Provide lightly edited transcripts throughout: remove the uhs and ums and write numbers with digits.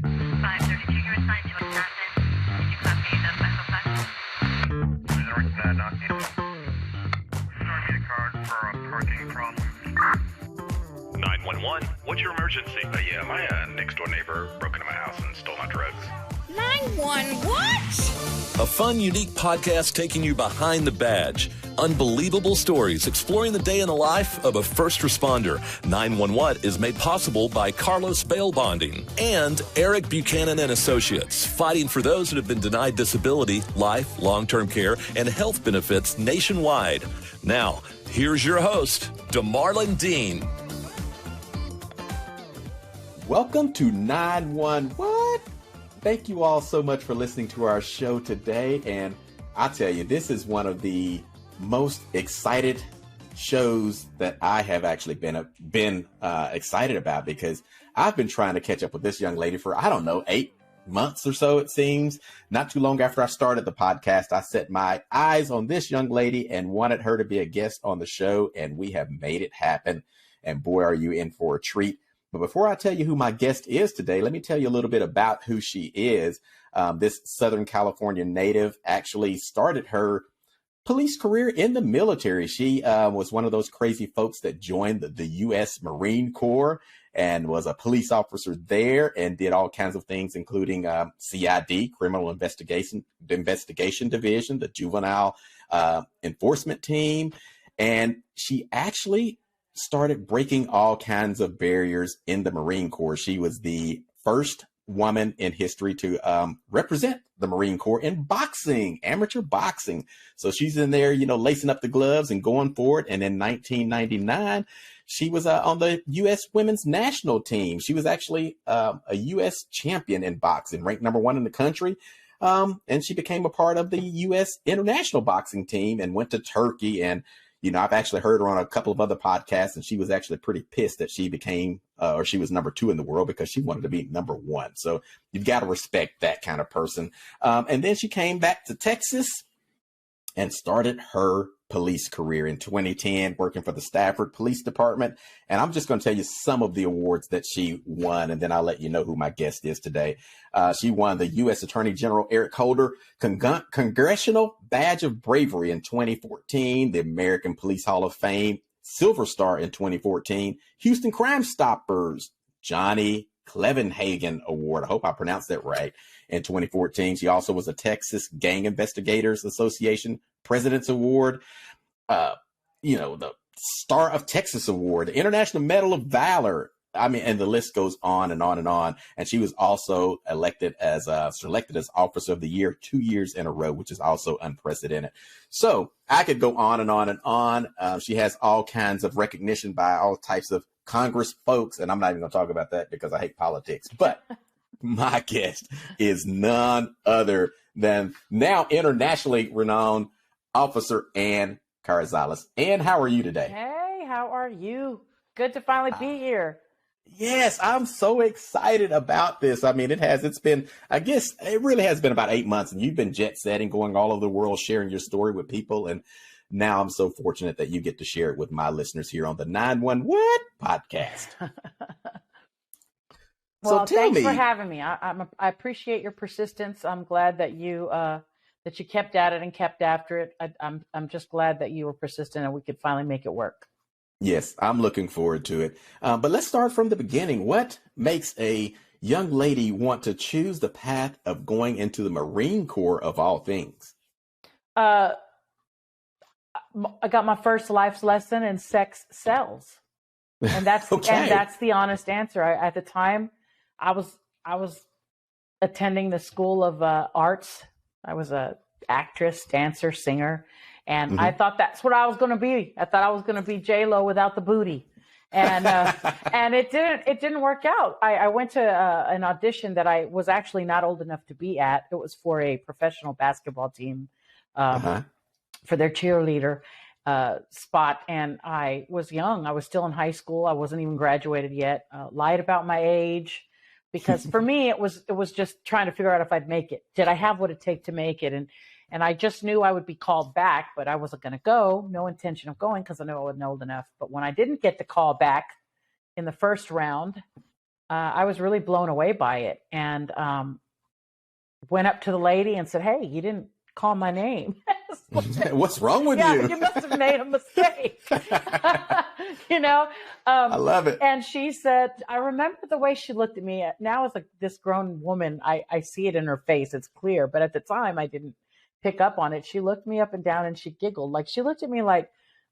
532, you're assigned to Wisconsin. Did you copy the 505? Sorry, need a card for a parking problem. 911, what's your emergency? Yeah, my next door neighbor broke into my house and stole my drugs. 911 what? A fun, unique podcast taking you behind the badge. Unbelievable stories exploring the day in the life of a first responder. 911 is made possible by Carlos Bail Bonding and Eric Buchanan and Associates, fighting for those that have been denied disability, life, long-term care, and health benefits nationwide. Now, here's your host, DeMarlon Dean. Welcome to 911 What? Thank you all so much for listening to our show today. And I tell you, this is one of the most excited shows that I have actually been excited about, because I've been trying to catch up with this young lady for, 8 months or so, it seems. Not too long after I started the podcast, I set my eyes on this young lady and wanted her to be a guest on the show, and we have made it happen. And boy, are you in for a treat. But before I tell you who my guest is today, let me tell you a little bit about who she is. This Southern California native actually started her police career in the military. She was one of those crazy folks that joined the U.S. Marine Corps and was a police officer there and did all kinds of things, including CID, Criminal Investigation Division, the Juvenile Enforcement Team. And she actually started breaking all kinds of barriers in the Marine Corps. She was the first woman in history to represent the Marine Corps in boxing, amateur boxing. So she's in there, lacing up the gloves and going for it. And in 1999, she was on the U.S. women's national team. She was actually a U.S. champion in boxing, ranked number 1 in the country. And she became a part of the U.S. international boxing team and went to Turkey. And I've actually heard her on a couple of other podcasts, and she was actually pretty pissed that she became, or she was number 2 in the world, because she wanted to be number 1. So you've got to respect that kind of person. And then she came back to Texas and started her police career in 2010, working for the Stafford Police Department. And I'm just going to tell you some of the awards that she won, and then I'll let you know who my guest is today. She won the U.S. Attorney General Eric Holder Congressional Badge of Bravery in 2014, the American Police Hall of Fame Silver Star in 2014, Houston Crime Stoppers Johnny Clevenhagen Award. I hope I pronounced that right. In 2014, she also was a Texas Gang Investigators Association President's Award, the Star of Texas Award, the International Medal of Valor. And the list goes on and on and on. And she was also selected as Officer of the Year 2 years in a row, which is also unprecedented. So I could go on and on and on. She has all kinds of recognition by all types of Congress folks, and I'm not even going to talk about that because I hate politics. But my guest is none other than now internationally renowned Officer Ann Carrizales. Ann, how are you today? Hey, how are you? Good to finally be here. Yes, I'm so excited about this. It really has been about 8 months, and you've been jet setting, going all over the world, sharing your story with people. And now I'm so fortunate that you get to share it with my listeners here on the 911 What podcast. Well, thanks for having me. I appreciate your persistence. I'm glad that you kept at it and kept after it. I'm just glad that you were persistent and we could finally make it work. Yes, I'm looking forward to it. But let's start from the beginning. What makes a young lady want to choose the path of going into the Marine Corps of all things? I got my first life lesson in sex sells. And that's Okay. And that's the honest answer. At the time, I was attending the School of Arts. I was a actress, dancer, singer, and I thought that's what I was going to be. I thought I was going to be J-Lo without the booty, and and it didn't work out. I went to an audition that I was actually not old enough to be at. It was for a professional basketball team, for their cheerleader spot, and I was young. I was still in high school. I wasn't even graduated yet. Lied about my age. Because for me, it was just trying to figure out if I'd make it. Did I have what it take to make it? And I just knew I would be called back, but I wasn't going to go. No intention of going because I knew I wasn't old enough. But when I didn't get the call back in the first round, I was really blown away by it, and went up to the lady and said, "Hey, you didn't call my name." What's wrong with Yeah, you? you must have made a mistake. You know, I love it. and she said, I remember the way she looked at me. Now, as this grown woman, I see it in her face. It's clear. But at the time, I didn't pick up on it. She looked me up and down and she giggled. Like, she looked at me like,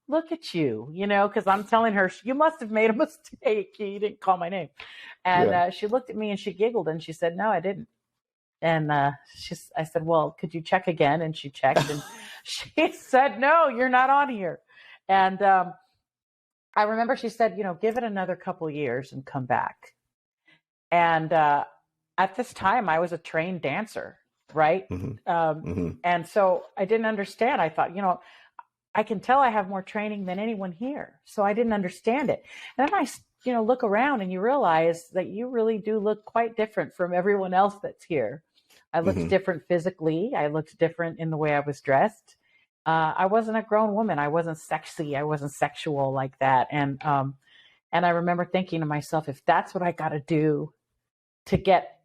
look at you, because I'm telling her, you must have made a mistake. You didn't call my name. And she looked at me and she giggled and she said, no, I didn't. And I said, well, could you check again? And she checked and she said, no, you're not on here. And I remember she said, give it another couple years and come back. And at this time, I was a trained dancer, right? And so I didn't understand. I thought, I can tell I have more training than anyone here. So I didn't understand it. And then I look around and you realize that you really do look quite different from everyone else that's here. I looked different physically. I looked different in the way I was dressed. I wasn't a grown woman. I wasn't sexy. I wasn't sexual like that. And I remember thinking to myself, if that's what I got to do to get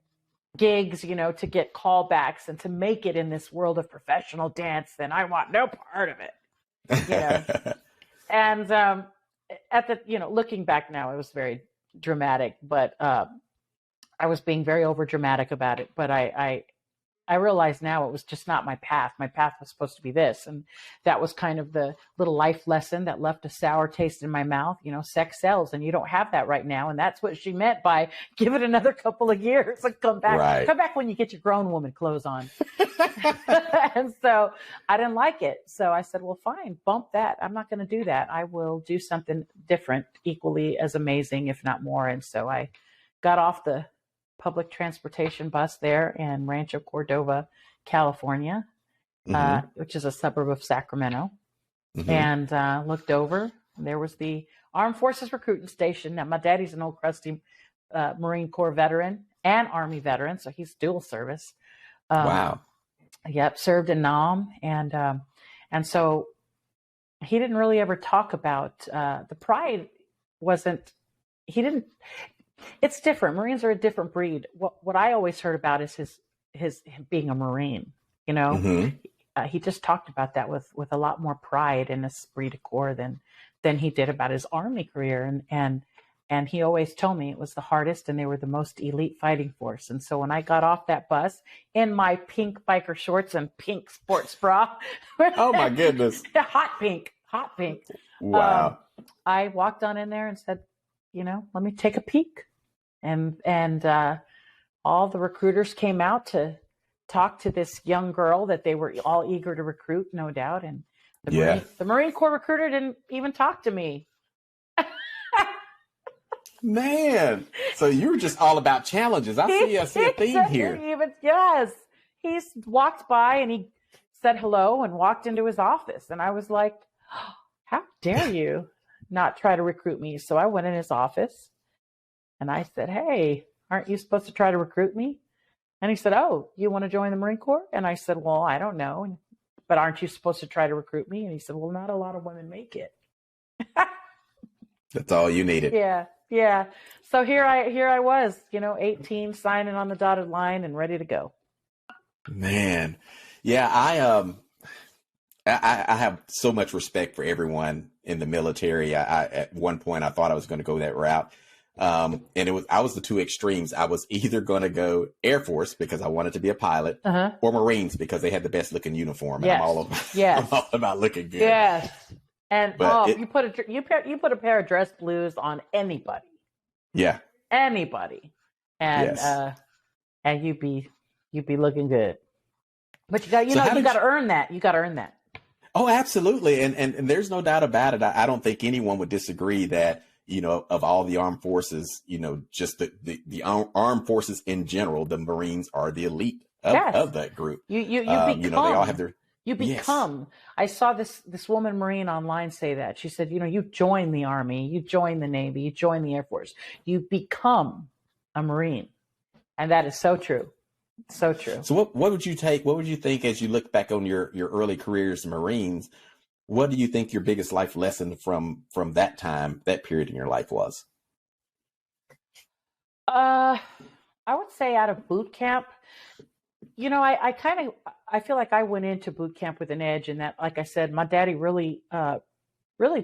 gigs, to get callbacks and to make it in this world of professional dance, then I want no part of it. And at the, looking back now, it was very dramatic, but I was being very over dramatic about it. But I realize now it was just not my path. My path was supposed to be this. And that was kind of the little life lesson that left a sour taste in my mouth. Sex sells and you don't have that right now. And that's what she meant by give it another couple of years and come back. Right. Come back when you get your grown woman clothes on. And so I didn't like it. So I said, well, fine, bump that. I'm not going to do that. I will do something different, equally as amazing, if not more. And so I got off the public transportation bus there in Rancho Cordova, California, which is a suburb of Sacramento, and looked over. And there was the Armed Forces recruiting station. Now, my daddy's an old crusty Marine Corps veteran and Army veteran, so he's dual service. Wow. Yep, served in Nam, and so he didn't really ever talk about the pride. It's different. Marines are a different breed. What I always heard about is his being a Marine. He just talked about that with a lot more pride in esprit de corps than he did about his Army career. And he always told me it was the hardest and they were the most elite fighting force. And so when I got off that bus in my pink biker shorts and pink sports bra, oh my goodness, hot pink. Wow. I walked on in there and said, let me take a peek. And all the recruiters came out to talk to this young girl that they were all eager to recruit, no doubt. And the Marine Corps recruiter didn't even talk to me. Man, so you were just all about challenges. I see a theme here. Yes. He walked by and he said hello and walked into his office. And I was like, oh, how dare you not try to recruit me? So I went in his office and I said, hey, aren't you supposed to try to recruit me? And he said, oh, you want to join the Marine Corps? And I said, well, I don't know. But aren't you supposed to try to recruit me? And he said, well, not a lot of women make it. That's all you needed. Yeah. So here I was, 18, signing on the dotted line and ready to go. Man. Yeah, I have so much respect for everyone in the military. I at one point I thought I was going to go that route. And I was the two extremes. I was either going to go Air Force because I wanted to be a pilot, or Marines because they had the best looking uniform. And I'm all about looking good. Yes. And you put a pair of dress blues on anybody. Yeah. Anybody. And and you'd be looking good. But you got to earn that. You got to earn that. Oh, absolutely. And there's no doubt about it. I don't think anyone would disagree that, of all the armed forces, just the armed forces in general, the Marines are the elite of that group. You become, they all have their. You become. Yes. I saw this woman Marine online say that. She said, you join the Army, you join the Navy, you join the Air Force, you become a Marine. And that is so true. So true. So what would you think as you look back on your early career as Marines? What do you think your biggest life lesson from that time, that period in your life was? I would say out of boot camp, I feel like I went into boot camp with an edge, and that, like I said, my daddy really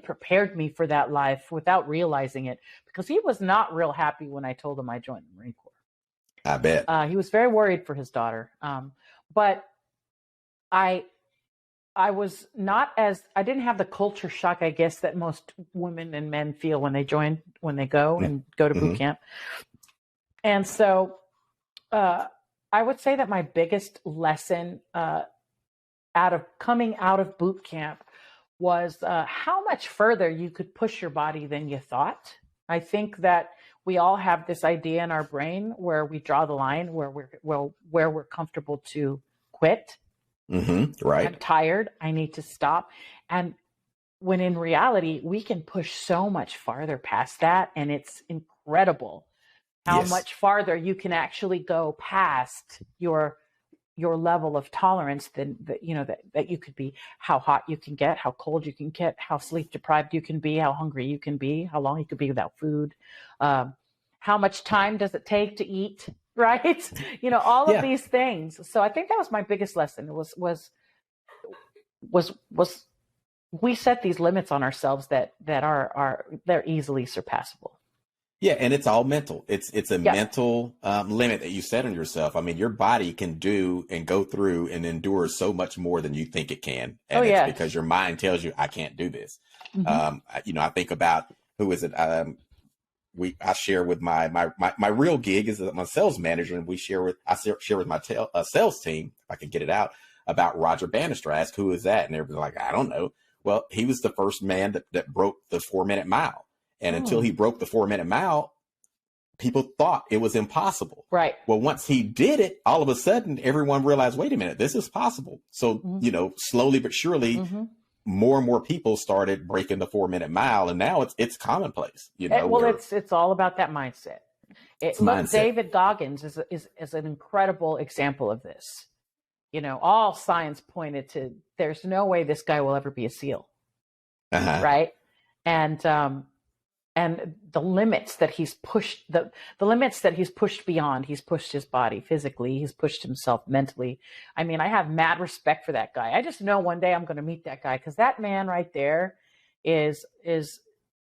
prepared me for that life without realizing it, because he was not real happy when I told him I joined the Marine Corps. I bet. He was very worried for his daughter. But I was not I didn't have the culture shock, I guess, that most women and men feel when they go to boot camp. And so I would say that my biggest lesson coming out of boot camp was how much further you could push your body than you thought. I think that we all have this idea in our brain where we draw the line where we're comfortable to quit. Mm-hmm. Right. I'm tired. I need to stop. And when in reality, we can push so much farther past that. And it's incredible how much farther you can actually go past your level of tolerance that you could be, how hot you can get, how cold you can get, how sleep deprived you can be, how hungry you can be, how long you could be without food, how much time does it take to eat, right? All of these things. So I think that was my biggest lesson. Was we set these limits on ourselves that they're easily surpassable. Yeah, and it's all mental. It's a mental limit that you set on yourself. I mean, your body can do and go through and endure so much more than you think it can. And it's because your mind tells you, I can't do this. Mm-hmm. I think about, who is it? I share with my real gig is I'm a sales manager, and I share with my sales team, if I can get it out, about Roger Bannister. I ask, who is that? And everybody's like, I don't know. Well, he was the first man that broke the 4-minute mile. And until he broke the 4-minute mile, people thought it was impossible. Right. Well, once he did it, all of a sudden, everyone realized, wait a minute, this is possible. So, slowly but surely, more and more people started breaking the 4-minute mile. And now it's commonplace. It's all about that mindset. Mindset. David Goggins is an incredible example of this. All signs pointed to, there's no way this guy will ever be a SEAL. Right. And the limits that he's pushed, the limits that he's pushed beyond, he's pushed his body physically, he's pushed himself mentally. I mean, I have mad respect for that guy. I just know one day I'm going to meet that guy, because that man right there is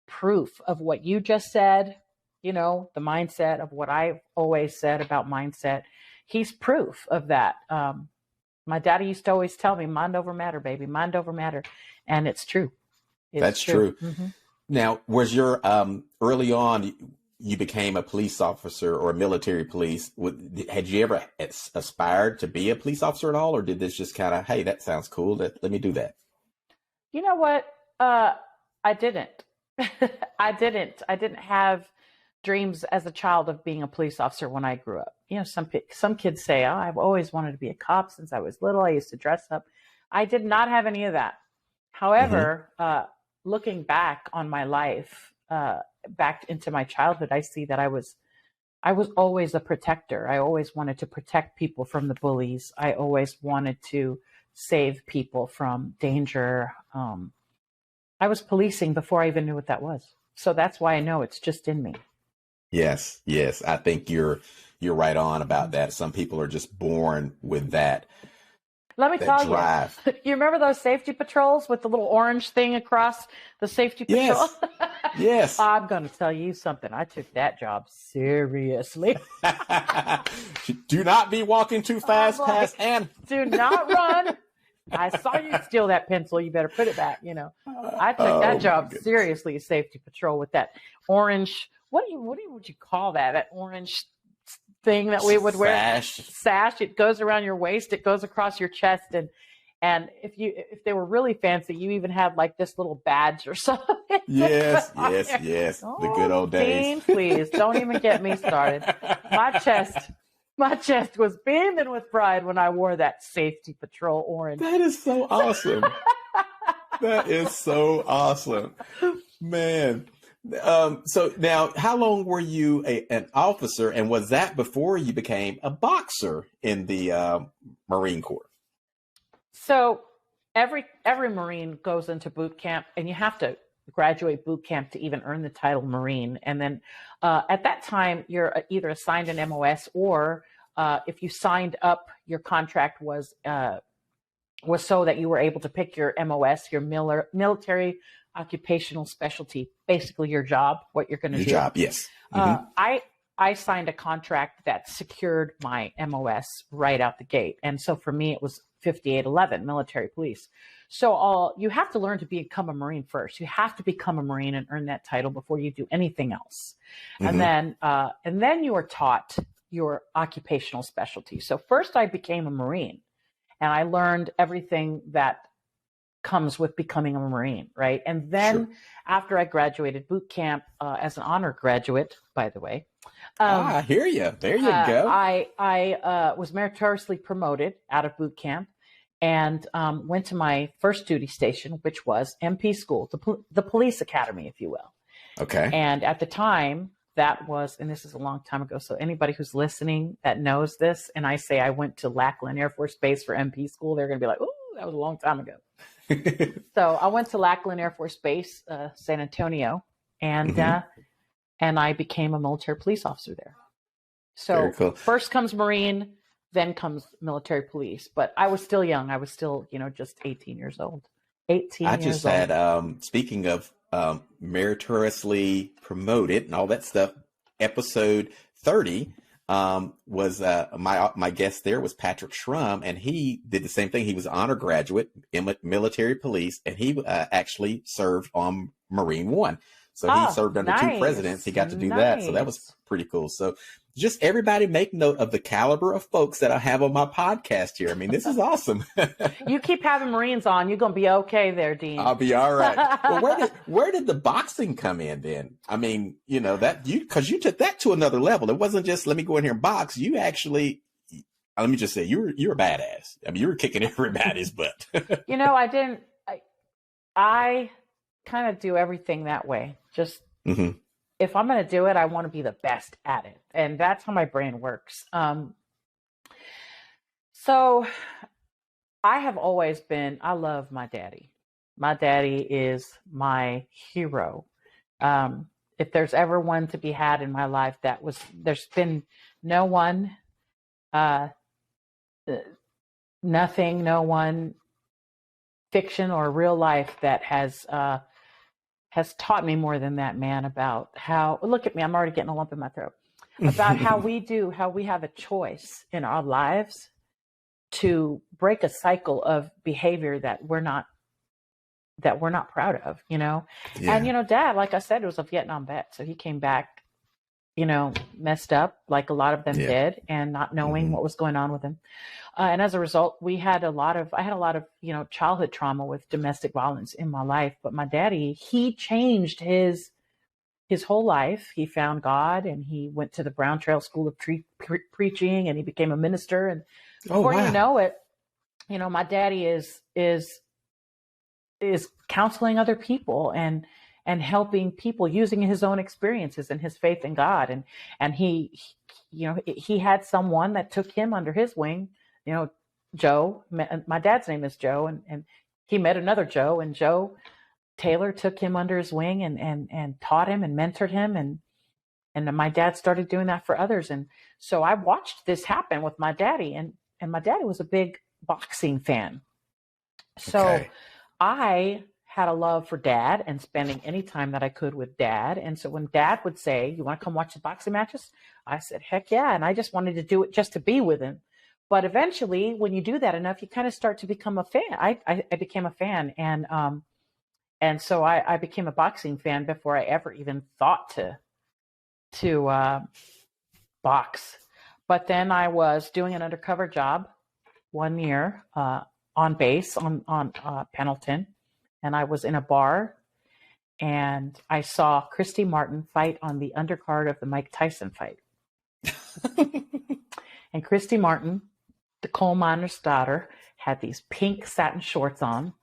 proof of what you just said, the mindset of what I've always said about mindset. He's proof of that. My daddy used to always tell me, mind over matter, baby, mind over matter. And it's true. That's true. Mm-hmm. Now, was your early on, you became a police officer or a military police? Had you ever aspired to be a police officer at all? Or did this just kind of, hey, that sounds cool, let me do that? You know what? I didn't. I didn't have dreams as a child of being a police officer when I grew up. Some kids say, oh, I've always wanted to be a cop since I was little. I used to dress up. I did not have any of that. However, looking back on my life, back into my childhood, I see that I was always a protector. I always wanted to protect people from the bullies. I always wanted to save people from danger. I was policing before I even knew what that was. So that's why I know it's just in me. Yes. I think you're right on about that. Some people are just born with that. Let me tell you, you remember those safety patrols with the little orange thing across the safety patrol? Yes. I'm going to tell you something. I took that job seriously. Do not be walking too fast past Ann. Do not run. I saw you steal that pencil. You better put it back. I took that job seriously, safety patrol, with that orange. What would you call that? That orange thing that we would wear, sash. It goes around your waist, it goes across your chest, and if they were really fancy, you even had like this little badge or something. Yes. The good old days. Dean, please don't even get me started. My chest was beaming with pride when I wore that safety patrol orange. That is so awesome. That is so awesome, man. So now, how long were you an officer, and was that before you became a boxer in the Marine Corps? So every Marine goes into boot camp, and you have to graduate boot camp to even earn the title Marine. And then at that time, you're either assigned an MOS or if you signed up, your contract was so that you were able to pick your MOS, your military occupational specialty, basically your job, what you're going to do. Your job, yes. Mm-hmm. I signed a contract that secured my MOS right out the gate. And so for me, it was 5811, military police. So you have to learn to become a Marine first. You have to become a Marine and earn that title before you do anything else. Mm-hmm. And then you are taught your occupational specialty. So first I became a Marine and I learned everything that comes with becoming a Marine, right? And then after I graduated boot camp as an honor graduate, by the way. I hear you. There you go. I was meritoriously promoted out of boot camp and went to my first duty station, which was MP school, the police academy, if you will. Okay. And at the time, that was, and this is a long time ago, so anybody who's listening that knows this, and I say I went to Lackland Air Force Base for MP school, they're going to be like, "Ooh, that was a long time ago." So I went to Lackland Air Force Base, San Antonio, and I became a military police officer there. So cool. First comes Marine, then comes military police. But I was still young. I was still, just 18 years old. I just had, speaking of meritoriously promoted and all that stuff, episode 30 was my guest there was Patrick Schrum, and he did the same thing. He was an honor graduate in military police, and he actually served on Marine One. So he served under two presidents. He got to do that. So that was pretty cool. So just everybody make note of the caliber of folks that I have on my podcast here. I mean, this is awesome. You keep having Marines on, you're going to be okay there, Dean. I'll be all right. Well, where did the boxing come in then? I mean, because you took that to another level. It wasn't just, let me go in here and box. You actually, let me just say, you're a badass. I mean, you were kicking everybody's butt. I kind of do everything that way. Just if I'm going to do it, I want to be the best at it. And that's how my brain works. So I have always been, I love my daddy. My daddy is my hero. If there's ever one to be had in my life, there's been no one, nothing, no one, fiction or real life that has taught me more than that man about how, look at me, I'm already getting a lump in my throat, about how we have a choice in our lives to break a cycle of behavior that we're not proud of, Yeah. And, Dad, like I said, was a Vietnam vet. So he came back, messed up like a lot of them did, and not knowing what was going on with him. And as a result, I had a lot of, childhood trauma with domestic violence in my life. But my daddy, he changed his whole life. He found God, and he went to the Brown Trail School of Preaching, and he became a minister. And before you know it, my daddy is counseling other people and helping people using his own experiences and his faith in God. And he had someone that took him under his wing, Joe, my dad's name is Joe, and he met another Joe, and Joe Taylor took him under his wing and taught him and mentored him. And my dad started doing that for others. And so I watched this happen with my daddy, and my daddy was a big boxing fan. So I had a love for Dad and spending any time that I could with Dad. And so when Dad would say, "You want to come watch the boxing matches?" I said, "Heck yeah." And I just wanted to do it just to be with him. But eventually, when you do that enough, you kind of start to become a fan. I became a fan. And so I became a boxing fan before I ever even thought to box. But then I was doing an undercover job one year on base on Pendleton. And I was in a bar, and I saw Christy Martin fight on the undercard of the Mike Tyson fight. And Christy Martin, the coal miner's daughter, had these pink satin shorts on.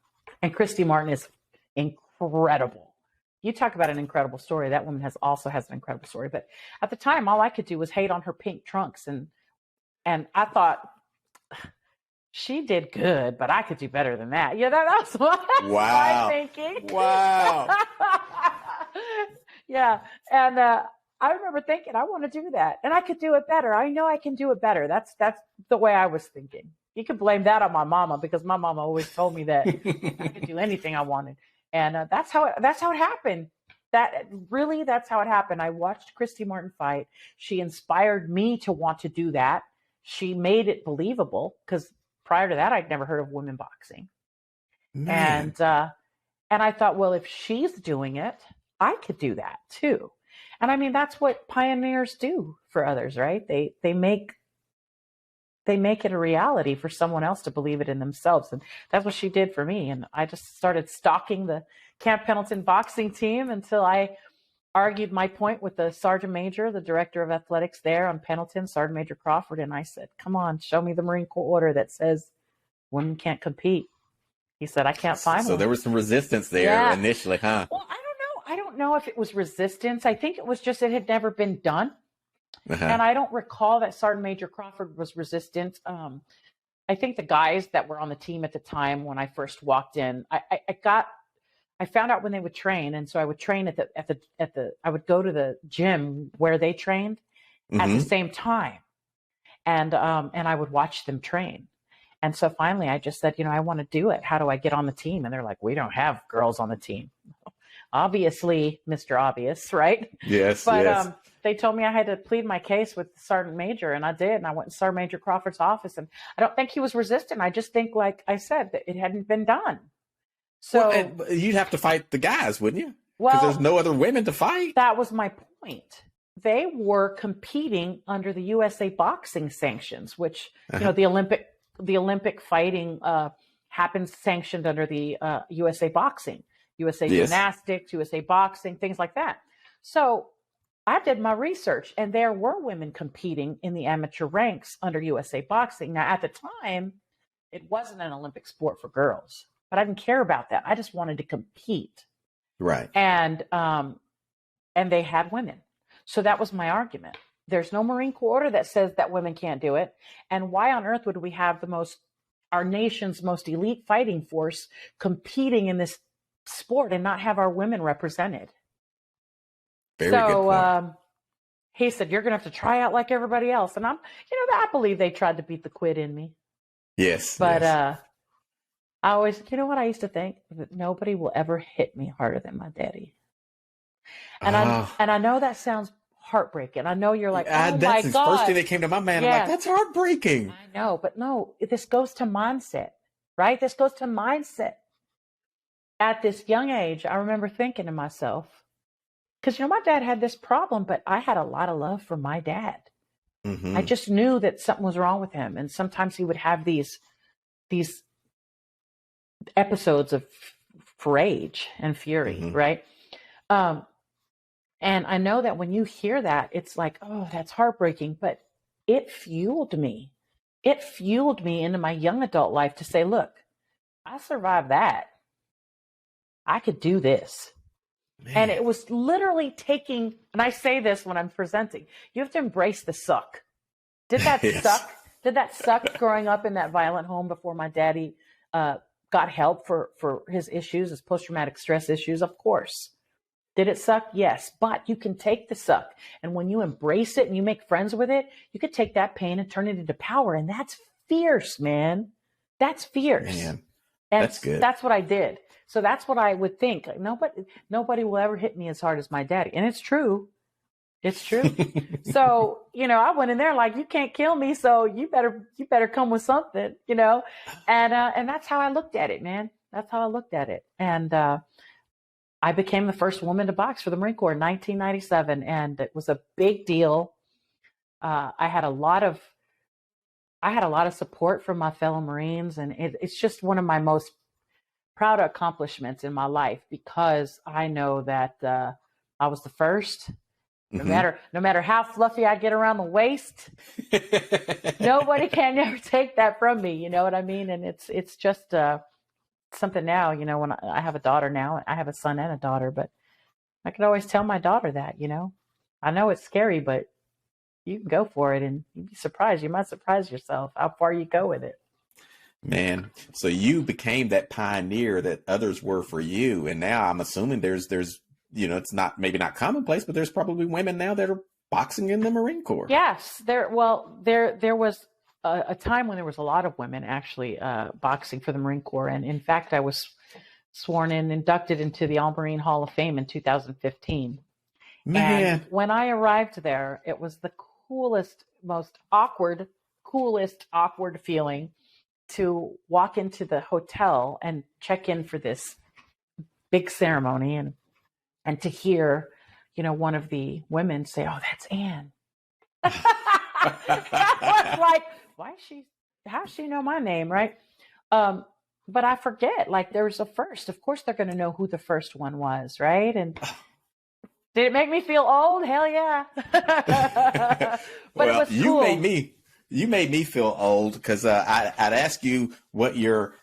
And Christy Martin is incredible. You talk about an incredible story. That woman also has an incredible story. But at the time, all I could do was hate on her pink trunks. And I thought, she did good, but I could do better than that. Yeah, that's what Wow. my thinking. Wow. Yeah. And I remember thinking, I want to do that. And I could do it better. I know I can do it better. That's the way I was thinking. You could blame that on my mama, because my mama always told me that I could do anything I wanted. And that's how it happened. That's how it happened. I watched Christy Martin fight. She inspired me to want to do that. She made it believable, because prior to that, I'd never heard of women boxing. Man. And I thought, well, if she's doing it, I could do that too. And I mean, that's what pioneers do for others, right? They make it a reality for someone else to believe it in themselves. And that's what she did for me. And I just started stalking the Camp Pendleton boxing team until I argued my point with the sergeant major, the director of athletics there on Pendleton, Sergeant Major Crawford. And I said, come on, show me the Marine Corps order that says women can't compete. He said, I can't find one. So there was some resistance there initially, huh? Well, I don't know if it was resistance. I think it was just it had never been done. Uh-huh. And I don't recall that Sergeant Major Crawford was resistant. I think the guys that were on the team at the time when I first walked in, I found out when they would train, and so I would train I would go to the gym where they trained at the same time, and I would watch them train. And so finally, I just said, I want to do it. How do I get on the team? And they're like, we don't have girls on the team. Obviously, Mr. Obvious, right? Yes, but yes. They told me I had to plead my case with the Sergeant Major, and I did. And I went to Sergeant Major Crawford's office, and I don't think he was resistant. I just think, like I said, that it hadn't been done. So you'd have to fight the guys, wouldn't you? Well, because there's no other women to fight. That was my point. They were competing under the USA boxing sanctions, which the Olympic fighting happens sanctioned under the USA boxing, USA gymnastics, USA boxing, things like that. So I did my research, and there were women competing in the amateur ranks under USA boxing. Now, at the time, it wasn't an Olympic sport for girls, but I didn't care about that. I just wanted to compete. Right. And they had women. So that was my argument. There's no Marine Corps order that says that women can't do it. And why on earth would we have our nation's most elite fighting force competing in this sport and not have our women represented? Very good point. He said, you're going to have to try out like everybody else. And I believe they tried to beat the quid in me. Yes. But I always, what I used to think? That nobody will ever hit me harder than my daddy. And I know that sounds heartbreaking. I know you're like, oh my God. That's the first thing that came to my mind. I'm like, that's heartbreaking. I know, but no, this goes to mindset, right? This goes to mindset. At this young age, I remember thinking to myself, because, my dad had this problem, but I had a lot of love for my dad. Mm-hmm. I just knew that something was wrong with him. And sometimes he would have these episodes of rage and fury, right? And I know that when you hear that, it's like, oh, that's heartbreaking. But it fueled me. It fueled me into my young adult life to say, look, I survived that. I could do this. Man. And it was literally taking, and I say this when I'm presenting, you have to embrace the suck. Did that suck? Did that suck growing up in that violent home before my daddy got help for his issues, his post-traumatic stress issues? Of course. Did it suck? Yes. But you can take the suck. And when you embrace it and you make friends with it, you could take that pain and turn it into power. And that's fierce, man. That's fierce. Man, and that's good. That's what I did. So that's what I would think. Like, nobody will ever hit me as hard as my daddy. And it's true. It's true. So, I went in there like, you can't kill me. So you better come with something, and that's how I looked at it, man. That's how I looked at it. And, I became the first woman to box for the Marine Corps in 1997. And it was a big deal. I had a lot of support from my fellow Marines. And it's just one of my most proud accomplishments in my life, because I know that I was the first. No matter how fluffy I get around the waist, nobody can ever take that from me. You know what I mean? And it's just something now. When I have a daughter now, I have a son and a daughter, but I could always tell my daughter that. I know it's scary, but you can go for it, and you'd be surprised. You might surprise yourself how far you go with it. Man, so you became that pioneer that others were for you, and now I'm assuming there's it's not maybe not commonplace, but there's probably women now that are boxing in the Marine Corps. Yes, there was a time when there was a lot of women actually boxing for the Marine Corps, and in fact, I was sworn in, inducted into the All Marine Hall of Fame in 2015. Man, And when I arrived there, it was the coolest, most coolest awkward feeling to walk into the hotel and check in for this big ceremony and to hear, one of the women say, "Oh, that's Ann." I was like, how's she know my name, right? But I forget, like there's a first. Of course they're going to know who the first one was, right? And did it make me feel old? Hell yeah. But well, it was cool. You made me feel old because I'd ask you what your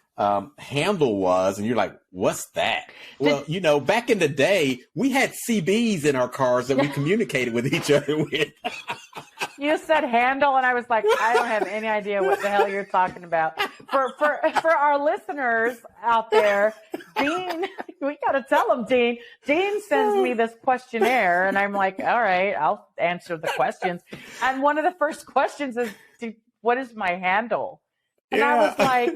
handle was, and you're like, "What's that?" Well, back in the day, we had CBs in our cars that we communicated with each other with. You said handle, and I was like, I don't have any idea what the hell you're talking about. For our listeners out there, Dean, we got to tell them, Dean. Dean sends me this questionnaire, and I'm like, all right, I'll answer the questions. And one of the first questions is, what is my handle? And I was like,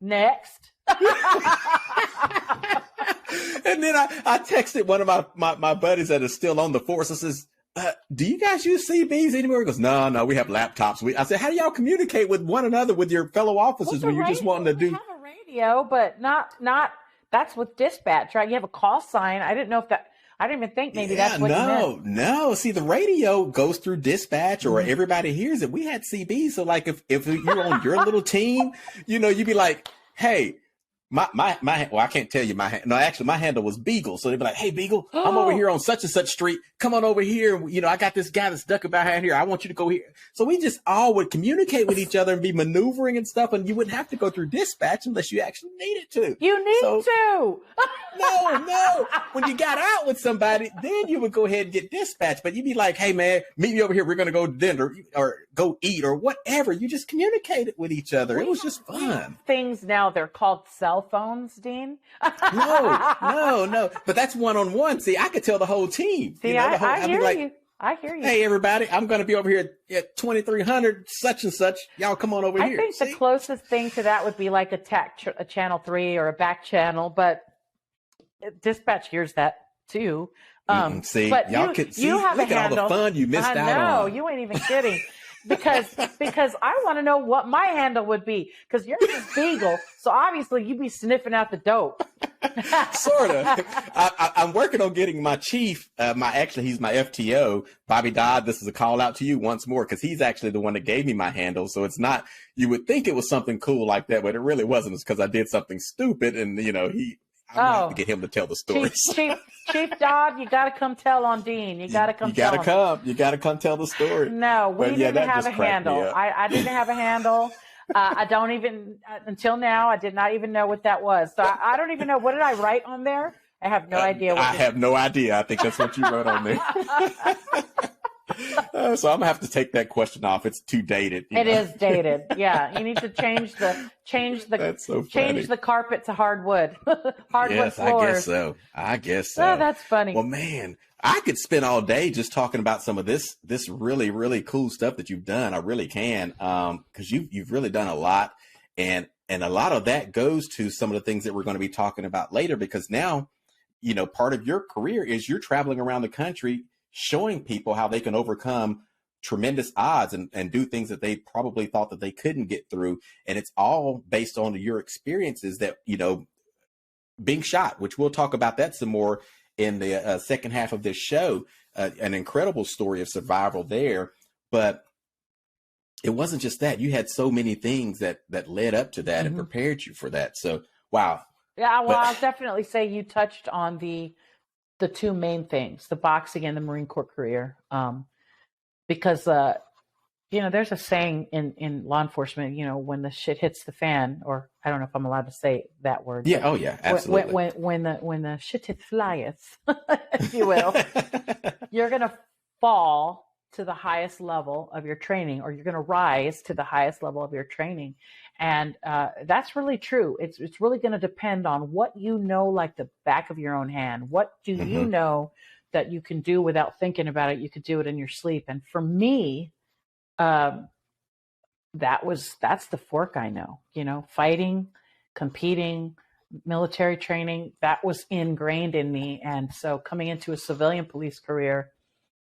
next. And then I texted one of my buddies that is still on the force. I says, do you guys use CBs anymore? He goes, no, we have laptops. I said, how do y'all communicate with one another, with your fellow officers when you're just wanting to do? We have a radio, but not. That's with dispatch, right? You have a call sign. I didn't know if that. I didn't even think maybe that's what you meant. No. See, the radio goes through dispatch, or everybody hears it. We had CBs, so like if you're on your little team, you'd be like, hey. My well, I can't tell you no, actually my handle was Beagle. So they'd be like, "Hey Beagle, I'm over here on such and such street. Come on over here. I got this guy that's ducking behind here. I want you to go here." So we just all would communicate with each other and be maneuvering and stuff, and you wouldn't have to go through dispatch unless you actually needed to. You need to. No. When you got out with somebody, then you would go ahead and get dispatched. But you'd be like, "Hey man, meet me over here. We're gonna go to dinner or go eat or whatever." You just communicated with each other. It was just fun. Things now, they're called cell phones, Dean. No. But that's one-on-one. See, I could tell the whole team. See, I hear you. I hear you. Hey, everybody, I'm going to be over here at 2300 such and such. Y'all come on over here. I think the closest thing to that would be like a channel 3 or a back channel, but dispatch hears that too. See, but y'all could see. Look at all the fun you missed out on. I know, you ain't even kidding. Because I want to know what my handle would be. Because you're just Beagle, so obviously you'd be sniffing out the dope. Sort of. I'm working on getting my chief. He's my FTO, Bobby Dodd. This is a call out to you once more because he's actually the one that gave me my handle. So it's not. You would think it was something cool like that, but it really wasn't. It's because I did something stupid, and I'm gonna have to get him to tell the stories. Chief Dodd, you got to come tell on Dean. You got to come. You got to come tell the story. No, we didn't have a handle. I didn't have a handle. I don't even until now. I did not even know what that was. So I don't even know, what did I write on there. I have no idea. I have no idea. I think that's what you wrote on there. So I'm gonna have to take that question off. It's too dated. It is dated. Yeah, you need to change the That's so funny. Change the carpet to hardwood. Hardwood floors. I guess so. Oh, that's funny. Well, man, I could spend all day just talking about some of this really, really cool stuff that you've done. I really can, because you've really done a lot, and a lot of that goes to some of the things that we're going to be talking about later. Because now, part of your career is you're traveling around the country, showing people how they can overcome tremendous odds and do things that they probably thought that they couldn't get through. And it's all based on your experiences that, being shot, which we'll talk about that some more in the second half of this show, an incredible story of survival there. But it wasn't just that. You had so many things that led up to that and prepared you for that. So, wow. Yeah, well, I'll definitely say you touched on the two main things, the boxing and the Marine Corps career. Because, there's a saying in law enforcement, when the shit hits the fan, or I don't know if I'm allowed to say that word. Yeah. Oh yeah, absolutely. When the shit hit flyeth, if you will, you're going to fall to the highest level of your training, or you're going to rise to the highest level of your training. And that's really true. It's really going to depend on what you know, like the back of your own hand. What do you know that you can do without thinking about it? You could do it in your sleep. And for me, that's the fork I know, fighting, competing, military training, that was ingrained in me. And so coming into a civilian police career,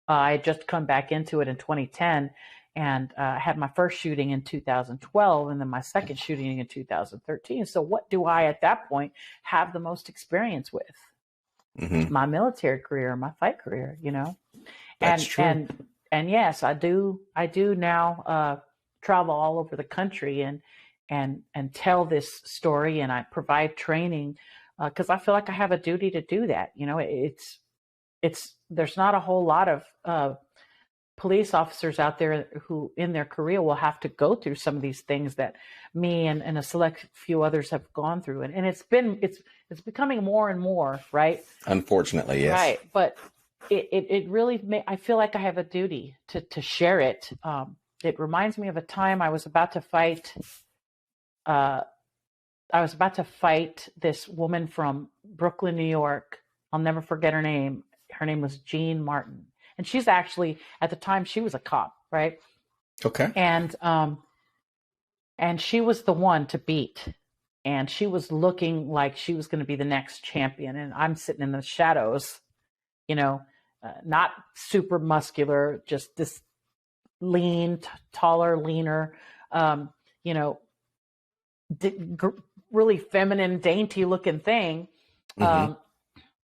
I had just come back into it in 2010, and had my first shooting in 2012, and then my second shooting in 2013. So what do I, at that point, have the most experience with? My military career, my fight career, That's true. And yes, I do now travel all over the country and tell this story, and I provide training because I feel like I have a duty to do that. There's not a whole lot of police officers out there who in their career will have to go through some of these things that me and a select few others have gone through. And it's becoming more and more, right? Unfortunately, yes. Right. But it really I feel like I have a duty to share it. It reminds me of a time I was about to fight this woman from Brooklyn, New York. I'll never forget her name. Her name was Jean Martin. And she's actually, at the time, she was a cop, right? Okay. And she was the one to beat. And she was looking like she was going to be the next champion. And I'm sitting in the shadows, not super muscular, just this lean, taller, leaner, really feminine, dainty looking thing.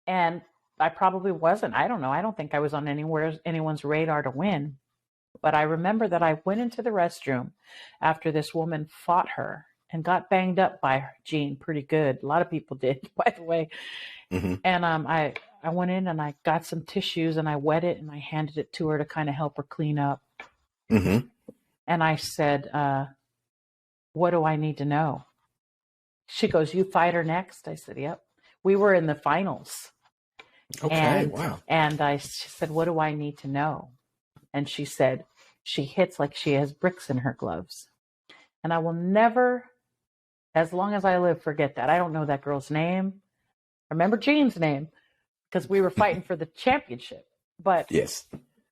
And I probably wasn't. I don't know. I don't think I was on anyone's radar to win. But I remember that I went into the restroom after this woman fought her and got banged up by Jean pretty good. A lot of people did, by the way. And I went in and I got some tissues and I wet it and I handed it to her to kind of help her clean up. And I said, what do I need to know? She goes, you fight her next? I said, yep. We were in the finals. Okay, wow. And she said, what do I need to know? And she said, she hits like she has bricks in her gloves. And I will never, as long as I live, forget that. I don't know that girl's name. I remember Jean's name because we were fighting for the championship. But yes,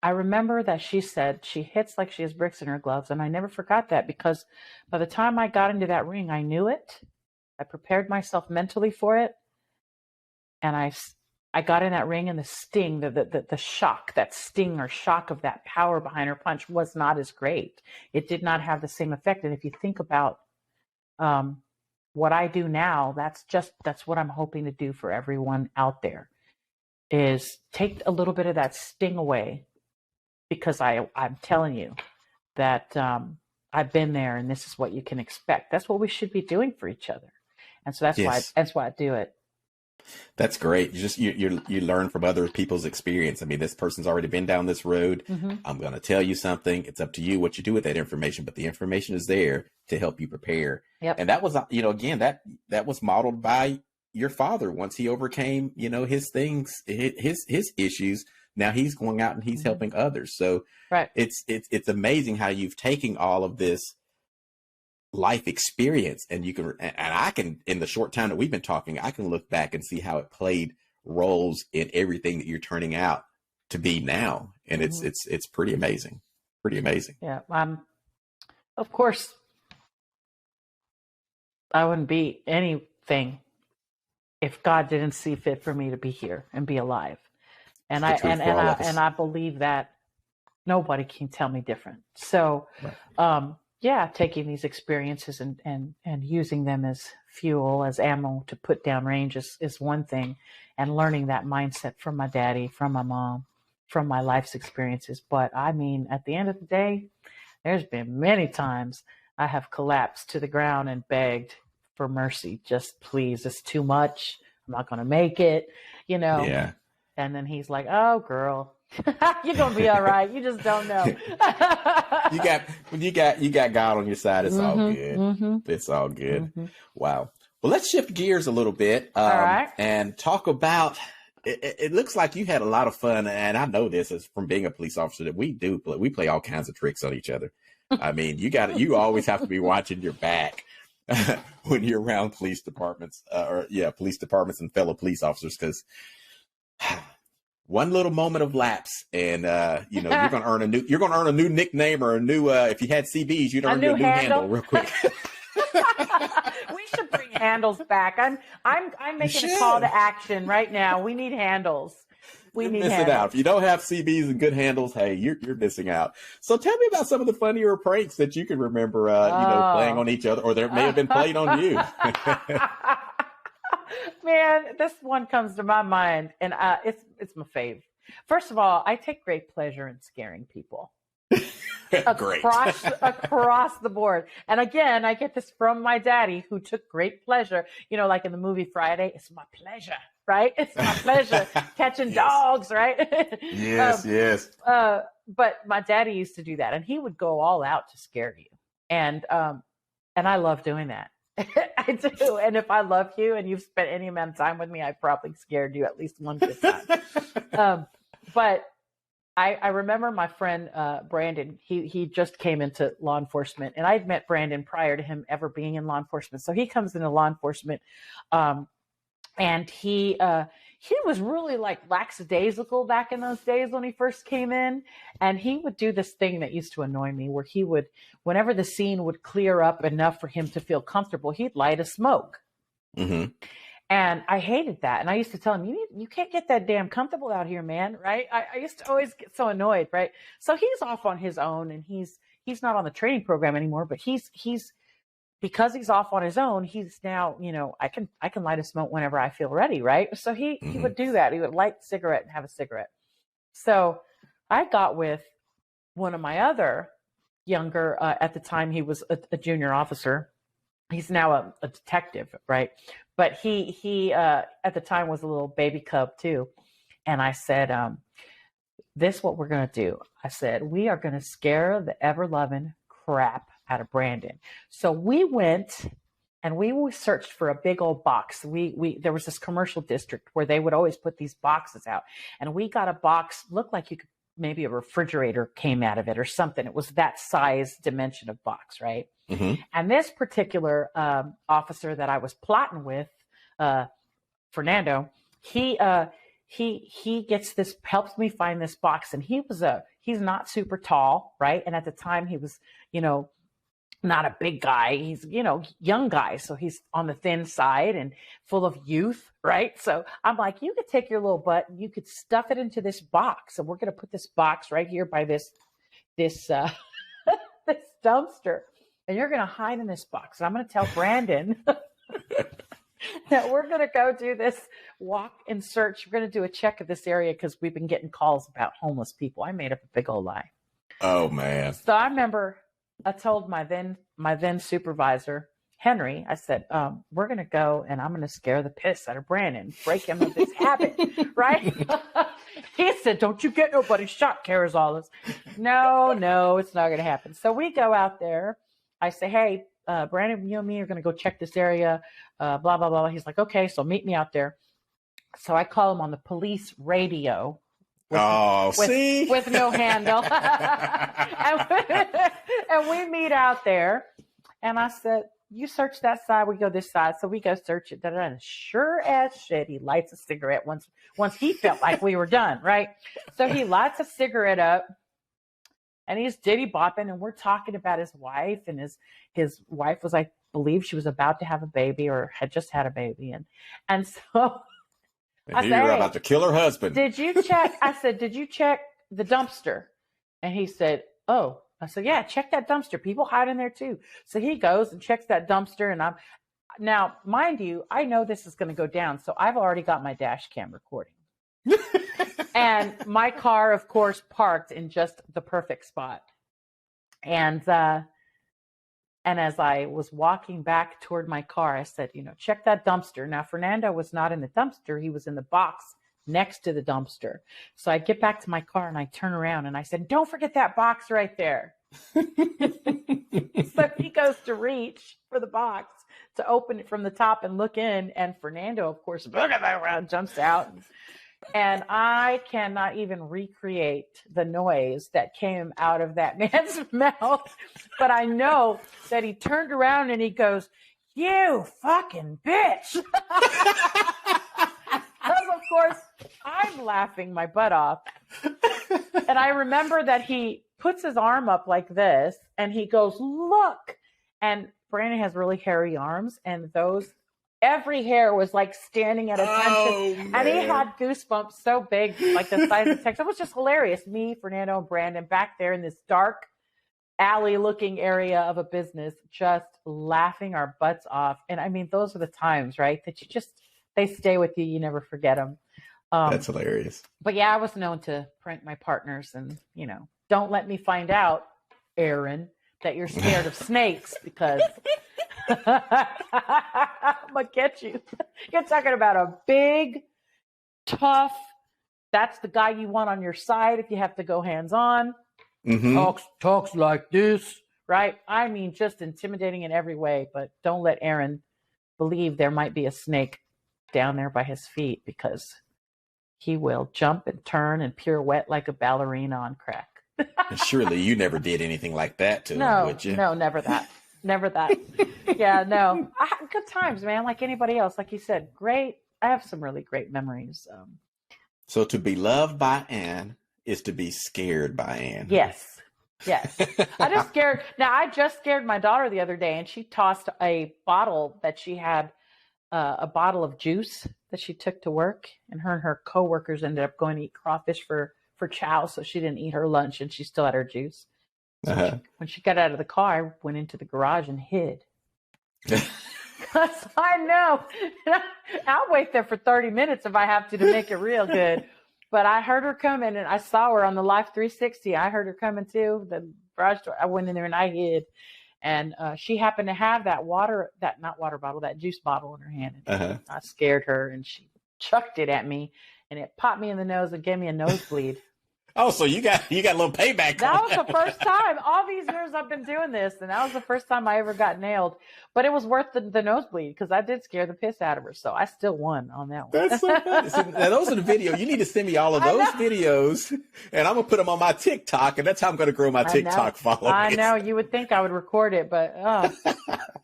I remember that she said she hits like she has bricks in her gloves. And I never forgot that because by the time I got into that ring, I knew it. I prepared myself mentally for it. And I got in that ring, and the sting, the shock, that sting or shock of that power behind her punch was not as great. It did not have the same effect. And if you think about what I do now, that's what I'm hoping to do for everyone out there, is take a little bit of that sting away, because I'm telling you that I've been there, and this is what you can expect. That's what we should be doing for each other. And so that's why I do it. That's great. You learn from other people's experience. I mean, this person's already been down this road. I'm going to tell you something. It's up to you what you do with that information, but the information is there to help you prepare. Yep. And that was, again, that was modeled by your father. Once he overcame, his things, his issues, now he's going out and he's helping others. So right. It's amazing how you've taken all of this life experience, and I can, in the short time that we've been talking, I can look back and see how it played roles in everything that you're turning out to be now. And it's pretty amazing. Yeah. Of course, I wouldn't be anything if God didn't see fit for me to be here and be alive. And I believe that nobody can tell me different. So, right. Taking these experiences and using them as fuel, as ammo to put down range is one thing, and learning that mindset from my daddy, from my mom, from my life's experiences. But I mean, at the end of the day, there's been many times I have collapsed to the ground and begged for mercy. Just please, it's too much. I'm not going to make it, Yeah. And then he's like, oh, girl, you're going to be all right. You just don't know. you got God on your side. It's all good. It's all good. Wow. Well, let's shift gears a little bit all right. and talk about it looks like you had a lot of fun, and I know this is from being a police officer that we play all kinds of tricks on each other. I mean, you always have to be watching your back when you're around police departments, police departments and fellow police officers, because one little moment of lapse, and you're gonna earn a new nickname, or a new if you had CBs, you'd earn a new handle real quick. We should bring handles back. I'm making a call to action right now. We need handles. You're missing out. If you don't have CBs and good handles, hey, you're missing out. So tell me about some of the funnier pranks that you can remember, playing on each other, or there may have been played on you. Man, this one comes to my mind, and it's my fave. First of all, I take great pleasure in scaring people. across the board. And again, I get this from my daddy, who took great pleasure, like in the movie Friday, it's my pleasure, right? It's my pleasure catching dogs, right? Yes. But my daddy used to do that, and he would go all out to scare you. And I love doing that. I do. And if I love you and you've spent any amount of time with me, I probably scared you at least one good time. But I remember my friend Brandon, he just came into law enforcement, and I'd met Brandon prior to him ever being in law enforcement. So he comes into law enforcement, and he was really like lackadaisical back in those days when he first came in. And he would do this thing that used to annoy me, where he would, whenever the scene would clear up enough for him to feel comfortable, he'd light a smoke. Mm-hmm. And I hated that. And I used to tell him, you can't get that damn comfortable out here, man. Right. I used to always get so annoyed. Right. So he's off on his own, and he's not on the training program anymore, but he's because he's off on his own, he's now, I can light a smoke whenever I feel ready. Right. So he would do that. He would light a cigarette and have a cigarette. So I got with one of my other younger, at the time he was a junior officer. He's now a detective, right? But he at the time was a little baby cub too. And I said, this is what we're going to do. I said, we are going to scare the ever-loving crap out of Brandon. So we went and we searched for a big old box. There was this commercial district where they would always put these boxes out. And we got a box, looked like maybe a refrigerator came out of it or something. It was that size dimension of box, right? Mm-hmm. And this particular officer that I was plotting with, Fernando, he gets this, helps me find this box, and he's not super tall, right? And at the time he was, not a big guy. He's, young guy. So he's on the thin side and full of youth, right? So I'm like, you could take your little butt and you could stuff it into this box. And we're going to put this box right here by this this dumpster. And you're going to hide in this box. And I'm going to tell Brandon that we're going to go do this walk and search. We're going to do a check of this area because we've been getting calls about homeless people. I made up a big old lie. Oh, man. So I remember I told my then supervisor, Henry, I said, we're going to go and I'm going to scare the piss out of Brandon, break him of his habit, right? He said, don't you get nobody shot, Carrizales. No, it's not going to happen. So we go out there. I say, hey, Brandon, you and me are going to go check this area, blah, blah, blah. He's like, okay, so meet me out there. So I call him on the police radio. With no handle. and we meet out there. And I said, you search that side, we go this side. So we go search it. And sure as shit, he lights a cigarette once he felt like we were done, right? So he lights a cigarette up. And he's diddy bopping, and we're talking about his wife, and his wife was, I believe she was about to have a baby or had just had a baby. And so I said, you're about to kill her husband. Did you check? I said, did you check the dumpster? And he said, oh. I said, yeah, check that dumpster. People hide in there too. So he goes and checks that dumpster, and now, mind you, I know this is going to go down. So I've already got my dash cam recording. And my car, of course, parked in just the perfect spot. And as I was walking back toward my car, I said, check that dumpster. Now, Fernando was not in the dumpster. He was in the box next to the dumpster. So I get back to my car and I turn around and I said, don't forget that box right there. So he goes to reach for the box to open it from the top and look in. And Fernando, of course, jumps out. And I cannot even recreate the noise that came out of that man's mouth. But I know that he turned around and he goes, "You fucking bitch." Because, of course, I'm laughing my butt off. And I remember that he puts his arm up like this and he goes, "Look." And Brandon has really hairy arms, and every hair was like standing at attention. And he had goosebumps so big, like the size of Texas. It was just hilarious. Me, Fernando, and Brandon back there in this dark alley looking area of a business, just laughing our butts off. And I mean, those are the times, right? That they stay with you. You never forget them. That's hilarious. But yeah, I was known to prank my partners and, don't let me find out, Aaron, that you're scared of snakes because I'm going to get you. You're talking about a big, tough, that's the guy you want on your side if you have to go hands on. Mm-hmm. Talks like this, right? I mean, just intimidating in every way, but don't let Aaron believe there might be a snake down there by his feet because he will jump and turn and pirouette like a ballerina on crack. Surely you never did anything like that to him, would you? No, never that. Never that. Yeah, no. I had good times, man, like anybody else. Like you said, great. I have some really great memories. So to be loved by Ann is to be scared by Ann. Yes. I just scared my daughter the other day, and she tossed a bottle that she had, a bottle of juice that she took to work, and her coworkers ended up going to eat crawfish for chow, so she didn't eat her lunch, and she still had her juice. So when she got out of the car, I went into the garage and hid. Because I know I'll wait there for 30 minutes if I have to make it real good. But I heard her coming, and I saw her on the Life 360. I heard her coming too. The garage door. I went in there and I hid. And she happened to have that juice bottle in her hand. And I scared her, and she chucked it at me, and it popped me in the nose and gave me a nosebleed. Oh, so you got a little payback. That was the first time. All these years I've been doing this, and that was the first time I ever got nailed. But it was worth the nosebleed because I did scare the piss out of her. So I still won on that one. That's so funny. So, now those are the video. You need to send me all of those videos, and I'm gonna put them on my TikTok, and that's how I'm gonna grow my TikTok followers. I know. You would think I would record it, but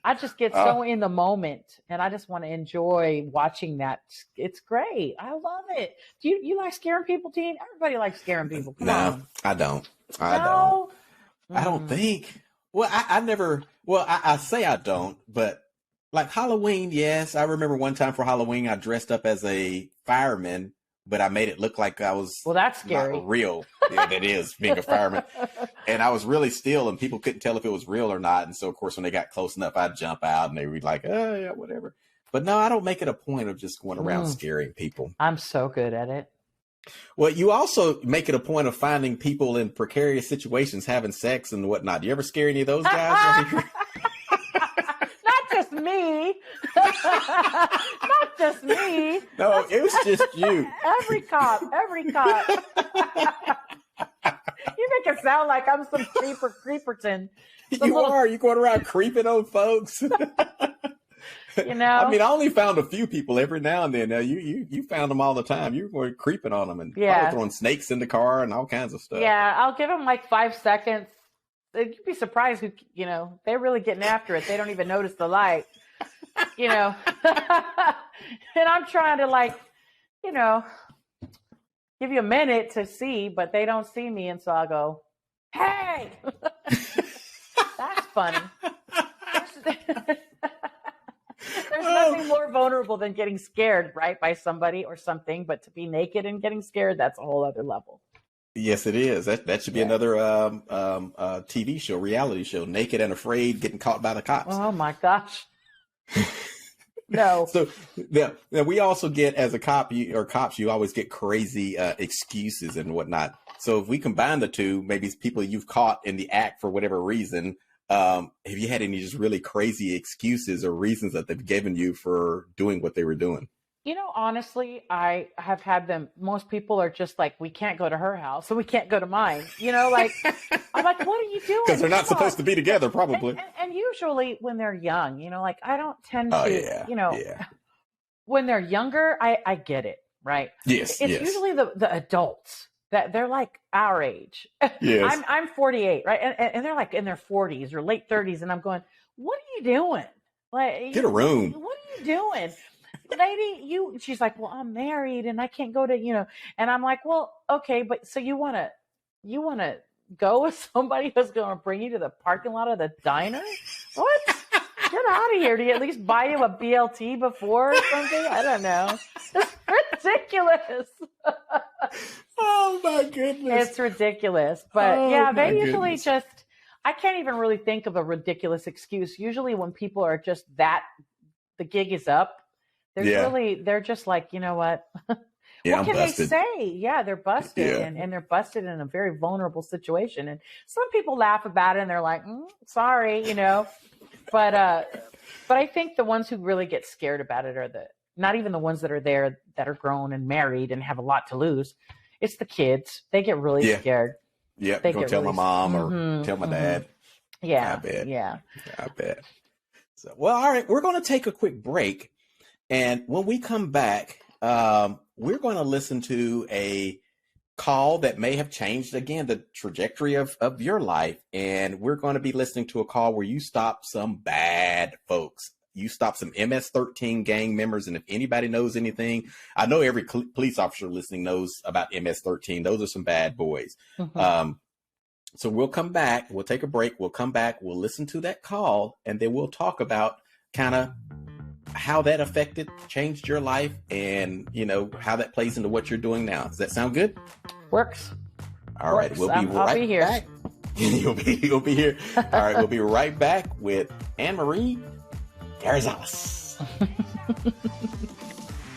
I just get so in the moment, and I just want to enjoy watching that. It's great. I love it. Do you like scaring people, Teen? Everybody likes scaring people. Come on. I don't. I don't think. Well, I never. Well, I say I don't, but like Halloween, yes. I remember one time for Halloween, I dressed up as a fireman, but I made it look like I was. Well, that's scary. Not real. Yeah, that is being a fireman, and I was really still, and people couldn't tell if it was real or not. And so, of course, when they got close enough, I'd jump out, and they would be like, "Oh, yeah, whatever." But no, I don't make it a point of just going around scaring people. I'm so good at it. Well, you also make it a point of finding people in precarious situations having sex and whatnot. Do you ever scare any of those guys? Not just me. Not just me. No, it was just you. Every cop. You make it sound like I'm some creeperton. Are. You're going around creeping on folks. I mean, I only found a few people every now and then. Now you found them all the time. You were creeping on them and throwing snakes in the car and all kinds of stuff. Yeah, I'll give them like 5 seconds. You'd be surprised who, they're really getting after it. They don't even notice the light, And I'm trying to give you a minute to see, but they don't see me. And so I'll go, "Hey, that's funny." There's nothing more vulnerable than getting scared, right, by somebody or something. But to be naked and getting scared, that's a whole other level. Yes, it is. That should be another TV show, reality show, Naked and Afraid, getting caught by the cops. Oh, my gosh. No. So now we also get, as a cop, you always get crazy excuses and whatnot. So if we combine the two, maybe it's people you've caught in the act for whatever reason. Have you had any just really crazy excuses or reasons that they've given you for doing what they were doing? Honestly, I have had them. Most people are just like, "We can't go to her house, so we can't go to mine." I'm like, "What are you doing?" Because they're not supposed to be together, probably. And usually when they're young, I don't tend to, when they're younger, I get it, right? Yes, It's yes. usually the adults that they're like our age. Yes. I'm 48, right? And they're like in their 40s or late 30s, and I'm going, what are you doing? Like, Get a room. what are you doing? Lady, she's like, well, I'm married and I can't go to, and I'm like, well, okay, but so you want to go with somebody who's going to bring you to the parking lot of the diner? What? Get out of here. Do you at least buy you a BLT before or something? I don't know. It's ridiculous. Oh my goodness. It's ridiculous. But Oh, yeah, my they usually goodness. I can't even really think of a ridiculous excuse. Usually when people are just the gig is up, they're just like, you know what? Yeah, What I'm can busted. they say? Yeah, they're busted, Yeah. and they're busted in a very vulnerable situation. And some people laugh about it and they're like, sorry, but I think the ones who really get scared about it are not even the ones that are there that are grown and married and have a lot to lose. It's the kids. They get really scared. Yeah, They gonna get tell really my mom or tell my dad. Yeah, I bet. yeah. I bet. So, well, all right, we're going to take a quick break. And when we come back, we're going to listen to a call that may have changed, again, the trajectory of your life. And we're going to be listening to a call where you stop some bad folks. You stop some MS-13 gang members. And if anybody knows anything, I know every police officer listening knows about MS-13. Those are some bad boys. So we'll come back. We'll take a break. We'll come back. We'll listen to that call. And then we'll talk about kind of how that changed your life and, how that plays into what you're doing now. Does that sound good? Works. All right. We'll be I'll be here. back. You'll be here. All right. We'll be right back with Ann Marie Carrizales.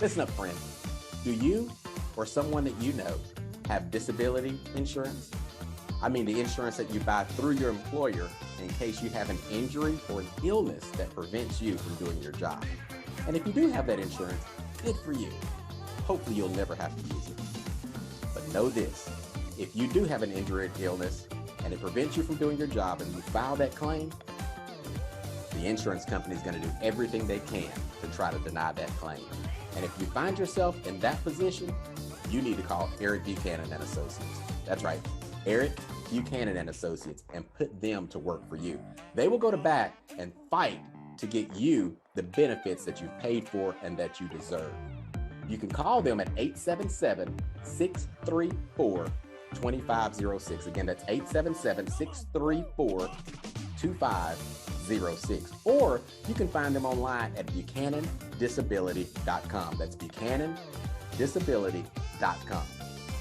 Listen up, friend. Do you or someone that you know have disability insurance? I mean, the insurance that you buy through your employer in case you have an injury or an illness that prevents you from doing your job. And if you do have that insurance, good for you. Hopefully you'll never have to use it. But know this, if you do have an injury or illness and it prevents you from doing your job and you file that claim, the insurance company is going to do everything they can to try to deny that claim. And if you find yourself in that position, you need to call Eric Buchanan and Associates. That's right, Eric Buchanan and Associates, and put them to work for you. They will go to bat and fight to get you the benefits that you've paid for and that you deserve. You can call them at 877-634-2506. Again, that's 877-634-2506. Or you can find them online at BuchananDisability.com. That's BuchananDisability.com.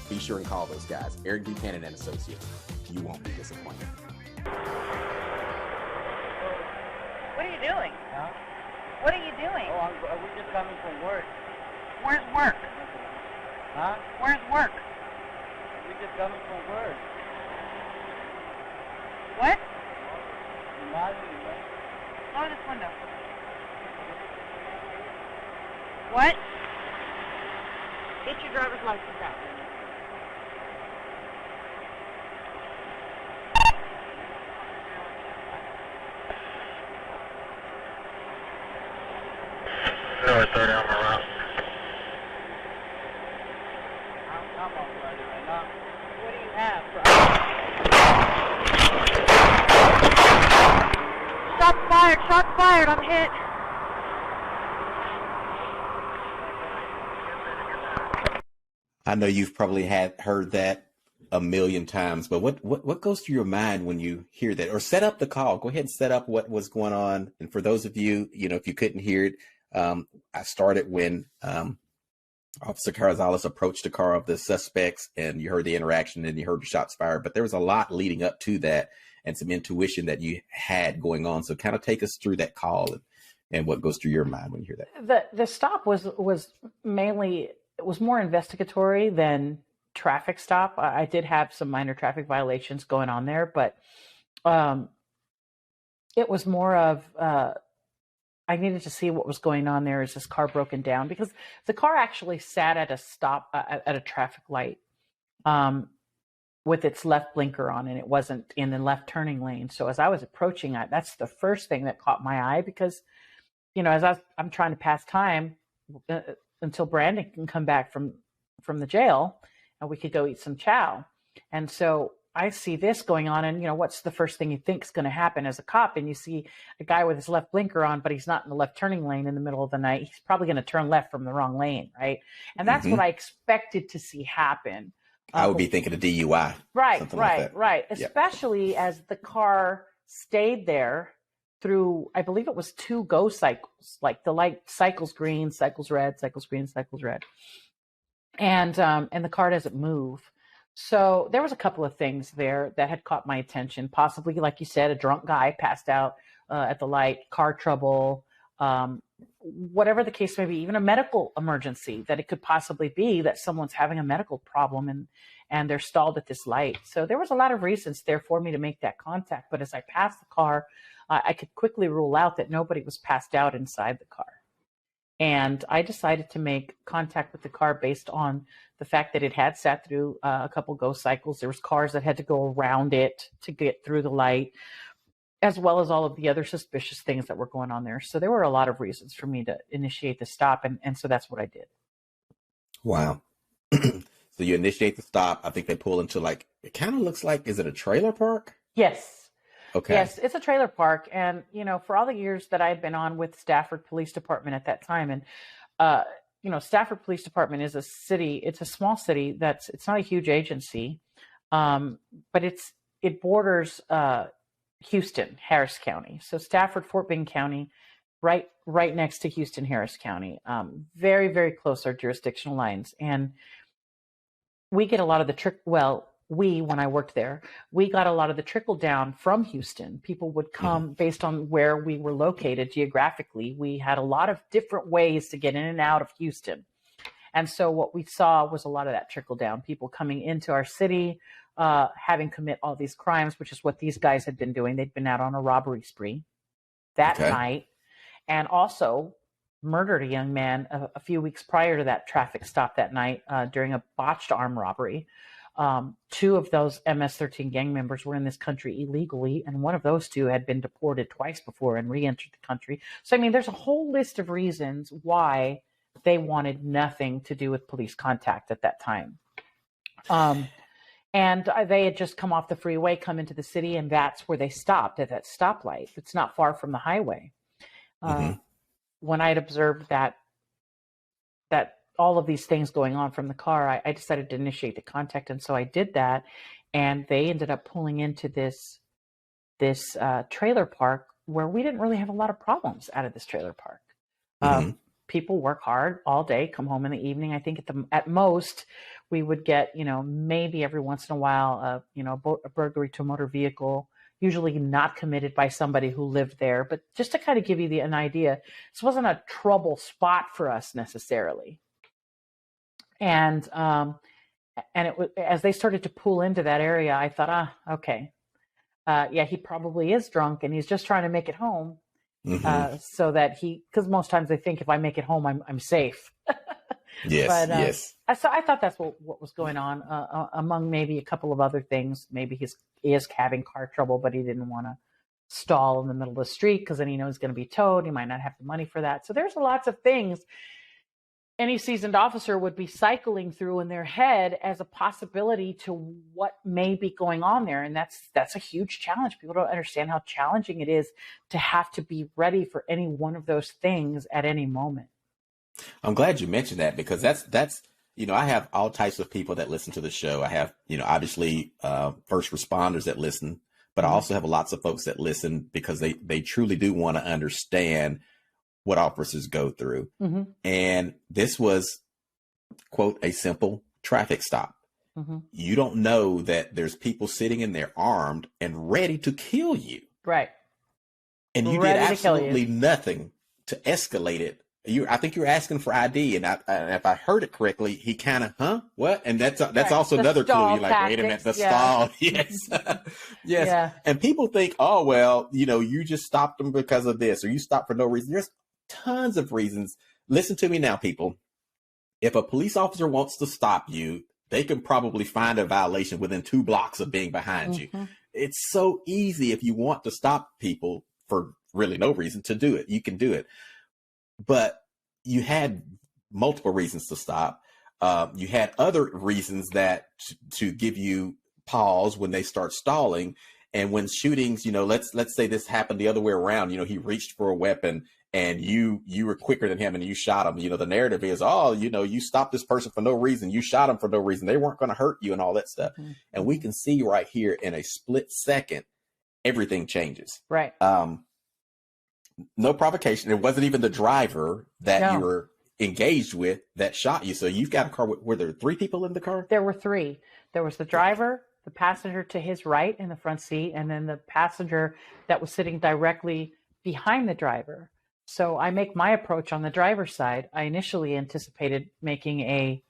Be sure and call those guys, Eric Buchanan and Associates. You won't be disappointed. What are you doing? Huh? What are you doing? Oh, we're just coming from work. Where's work? Huh? Where's work? We're just coming from work. What? Imagine, Lower this window. What? Get your driver's license out. No, it's already on my route. I'm on Friday right now. What do you have? Shots fired! Shots fired! I'm hit. I know you've probably heard that a million times, but what goes through your mind when you hear that? Or set up the call. Go ahead and set up what was going on. And for those of you, if you couldn't hear it, I started when Officer Carrizales approached the car of the suspects, and you heard the interaction and you heard the shots fired. But there was a lot leading up to that and some intuition that you had going on. So kind of take us through that call and what goes through your mind when you hear that. The stop was mainly, it was more investigatory than traffic stop. I did have some minor traffic violations going on there, but it was more of I needed to see what was going on there. Is this car broken down? Because the car actually sat at a stop at a traffic light with its left blinker on, and it wasn't in the left turning lane. So as I was approaching it, that's the first thing that caught my eye, because as I'm trying to pass time, until Brandon can come back from the jail and we could go eat some chow. And so I see this going on, and what's the first thing you think is going to happen as a cop? And you see a guy with his left blinker on, but he's not in the left turning lane in the middle of the night. He's probably going to turn left from the wrong lane, right? And that's what I expected to see happen. I would be thinking of DUI. Right. Especially as the car stayed there through, I believe it was 2 go cycles, like the light cycles green, cycles red, cycles green, cycles red. And the car doesn't move. So there was a couple of things there that had caught my attention. Possibly, like you said, a drunk guy passed out at the light, car trouble, whatever the case may be, even a medical emergency, that it could possibly be that someone's having a medical problem and they're stalled at this light. So there was a lot of reasons there for me to make that contact. But as I passed the car, I could quickly rule out that nobody was passed out inside the car. And I decided to make contact with the car based on the fact that it had sat through a couple go cycles. There was cars that had to go around it to get through the light, as well as all of the other suspicious things that were going on there. So there were a lot of reasons for me to initiate the stop. And so that's what I did. Wow. So you initiate the stop. I think they pull into it kind of looks like, is it a trailer park? Yes. Okay. Yes, it's a trailer park. And, for all the years that I had been on with Stafford Police Department at that time, and, Stafford Police Department is a city, it's a small city it's not a huge agency, but it borders Houston, Harris County. So Stafford, Fort Bend County, right next to Houston, Harris County. Very, very close, our jurisdictional lines. And we get a lot of the when I worked there, we got a lot of the trickle down from Houston. People would come based on where we were located geographically. We had a lot of different ways to get in and out of Houston. And so what we saw was a lot of that trickle down, people coming into our city, having commit all these crimes, which is what these guys had been doing. They'd been out on a robbery spree that night, and also murdered a young man a few weeks prior to that traffic stop that night during a botched armed robbery. 2 of those MS-13 gang members were in this country illegally, and one of those 2 had been deported twice before and re-entered the country. So, there's a whole list of reasons why they wanted nothing to do with police contact at that time. And they had just come off the freeway, come into the city, and that's where they stopped, at that stoplight. It's not far from the highway. When I had observed that all of these things going on from the car, I decided to initiate the contact. And so I did that, and they ended up pulling into this trailer park where we didn't really have a lot of problems out of this trailer park. People work hard all day, come home in the evening. I think at most we would get, maybe every once in a while, a burglary to a motor vehicle, usually not committed by somebody who lived there. But just to kind of give you an idea, this wasn't a trouble spot for us necessarily. And it was, as they started to pull into that area, I thought, okay, he probably is drunk and he's just trying to make it home, so that because most times they think if I make it home, I'm safe. Yes. So I thought that's what was going on, among maybe a couple of other things. Maybe he is having car trouble, but he didn't want to stall in the middle of the street because then he knows he's going to be towed. He might not have the money for that. So there's lots of things any seasoned officer would be cycling through in their head as a possibility to what may be going on there. And that's a huge challenge. People don't understand how challenging it is to have to be ready for any one of those things at any moment. I'm glad you mentioned that, because that's I have all types of people that listen to the show. I have, obviously first responders that listen, but I also have lots of folks that listen because they truly do want to understand what officers go through. And this was, quote, a simple traffic stop. You don't know that there's people sitting in there armed and ready to kill you. Right. And you did absolutely nothing to escalate it. I think you're asking for ID, and if I heard it correctly, he kind of, what? And that's also the another clue. You're like, wait a minute, the stall. Yes. Yes. Yeah. And people think, oh, well, you just stopped them because of this, or you stopped for no reason. There's tons of reasons. Listen to me now, people. If a police officer wants to stop you, they can probably find a violation within 2 blocks of being behind you. It's so easy if you want to stop people for really no reason to do it. You can do it. But you had multiple reasons to stop. You had other reasons that to give you pause when they start stalling. And when shootings, let's say this happened the other way around, he reached for a weapon and you were quicker than him and you shot him. The narrative is, you stopped this person for no reason. You shot him for no reason. They weren't going to hurt you and all that stuff. Mm-hmm. And we can see right here in a split second, everything changes. Right. No provocation. It wasn't even the driver that you were engaged with that shot you. So you've got a car. Were there 3 people in the car? There were 3. There was the driver, the passenger to his right in the front seat, and then the passenger that was sitting directly behind the driver. So I make my approach on the driver's side. I initially anticipated making a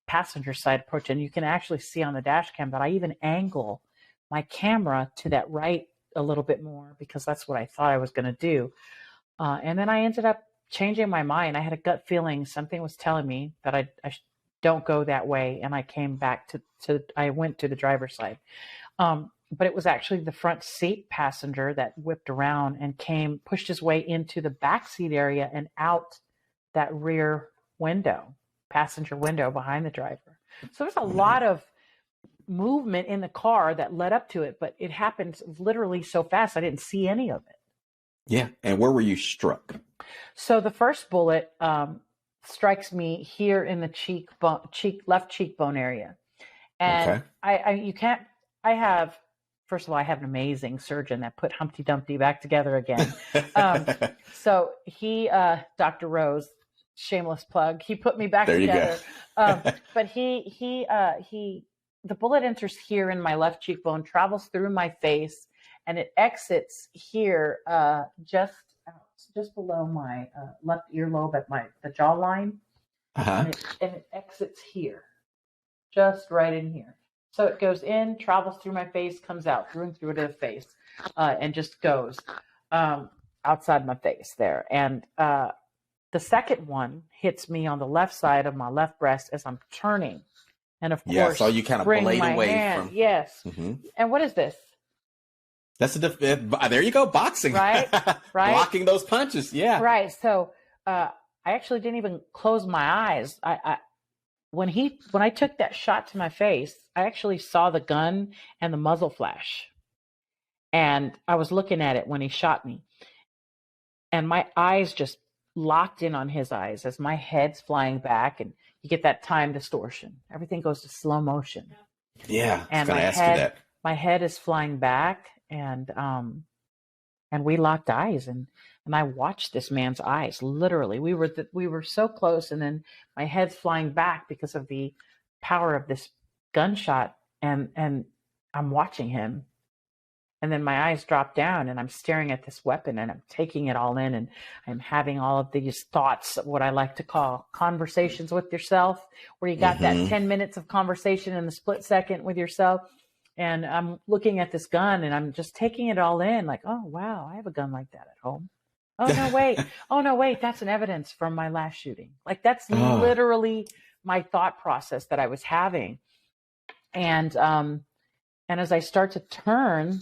passenger side approach, and you can actually see on the dash cam that I even angle my camera to that right a little bit more because that's what I thought I was going to do. And then I ended up changing my mind. I had a gut feeling something was telling me that I don't go that way. And I came back I went to the driver's side. But it was actually the front seat passenger that whipped around and pushed his way into the back seat area and out that rear window, passenger window behind the driver. So there's a lot of movement in the car that led up to it, but it happened literally so fast I didn't see any of it. Yeah. And where were you struck? So the first bullet strikes me here in the left cheekbone area. And okay. First of all, I have an amazing surgeon that put Humpty Dumpty back together again. So he, Dr. Rose, shameless plug, he put me back together. But the bullet enters here in my left cheekbone, travels through my face, and it exits here, just below my left earlobe at the jawline. Uh-huh. And it exits here, just right in here. So it goes in, travels through my face, comes out, through and through to the face, and just goes outside my face there. And the second one hits me on the left side of my left breast as I'm turning. And of course, so you kind of blade away from. Yes. Mm-hmm. And what is this? That's there you go, boxing. Right. Blocking those punches. Yeah. Right. So I actually didn't even close my eyes. When I took that shot to my face, I actually saw the gun and the muzzle flash. And I was looking at it when he shot me. And my eyes just locked in on his eyes as my head's flying back, and you get that time distortion. Everything goes to slow motion. Yeah. And my head is flying back, and we locked eyes, and I watched this man's eyes. Literally, we were so close, and then my head's flying back because of the power of this gunshot, and I'm watching him, and then my eyes drop down, and I'm staring at this weapon, and I'm taking it all in, and I'm having all of these thoughts, what I like to call conversations with yourself, where you got that 10 minutes of conversation in the split second with yourself. And I'm looking at this gun, and I'm just taking it all in, like, oh, wow, I have a gun like that at home. Oh, no, wait. Oh, no, wait. That's an evidence from my last shooting. Like, that's literally my thought process that I was having. And as I start to turn,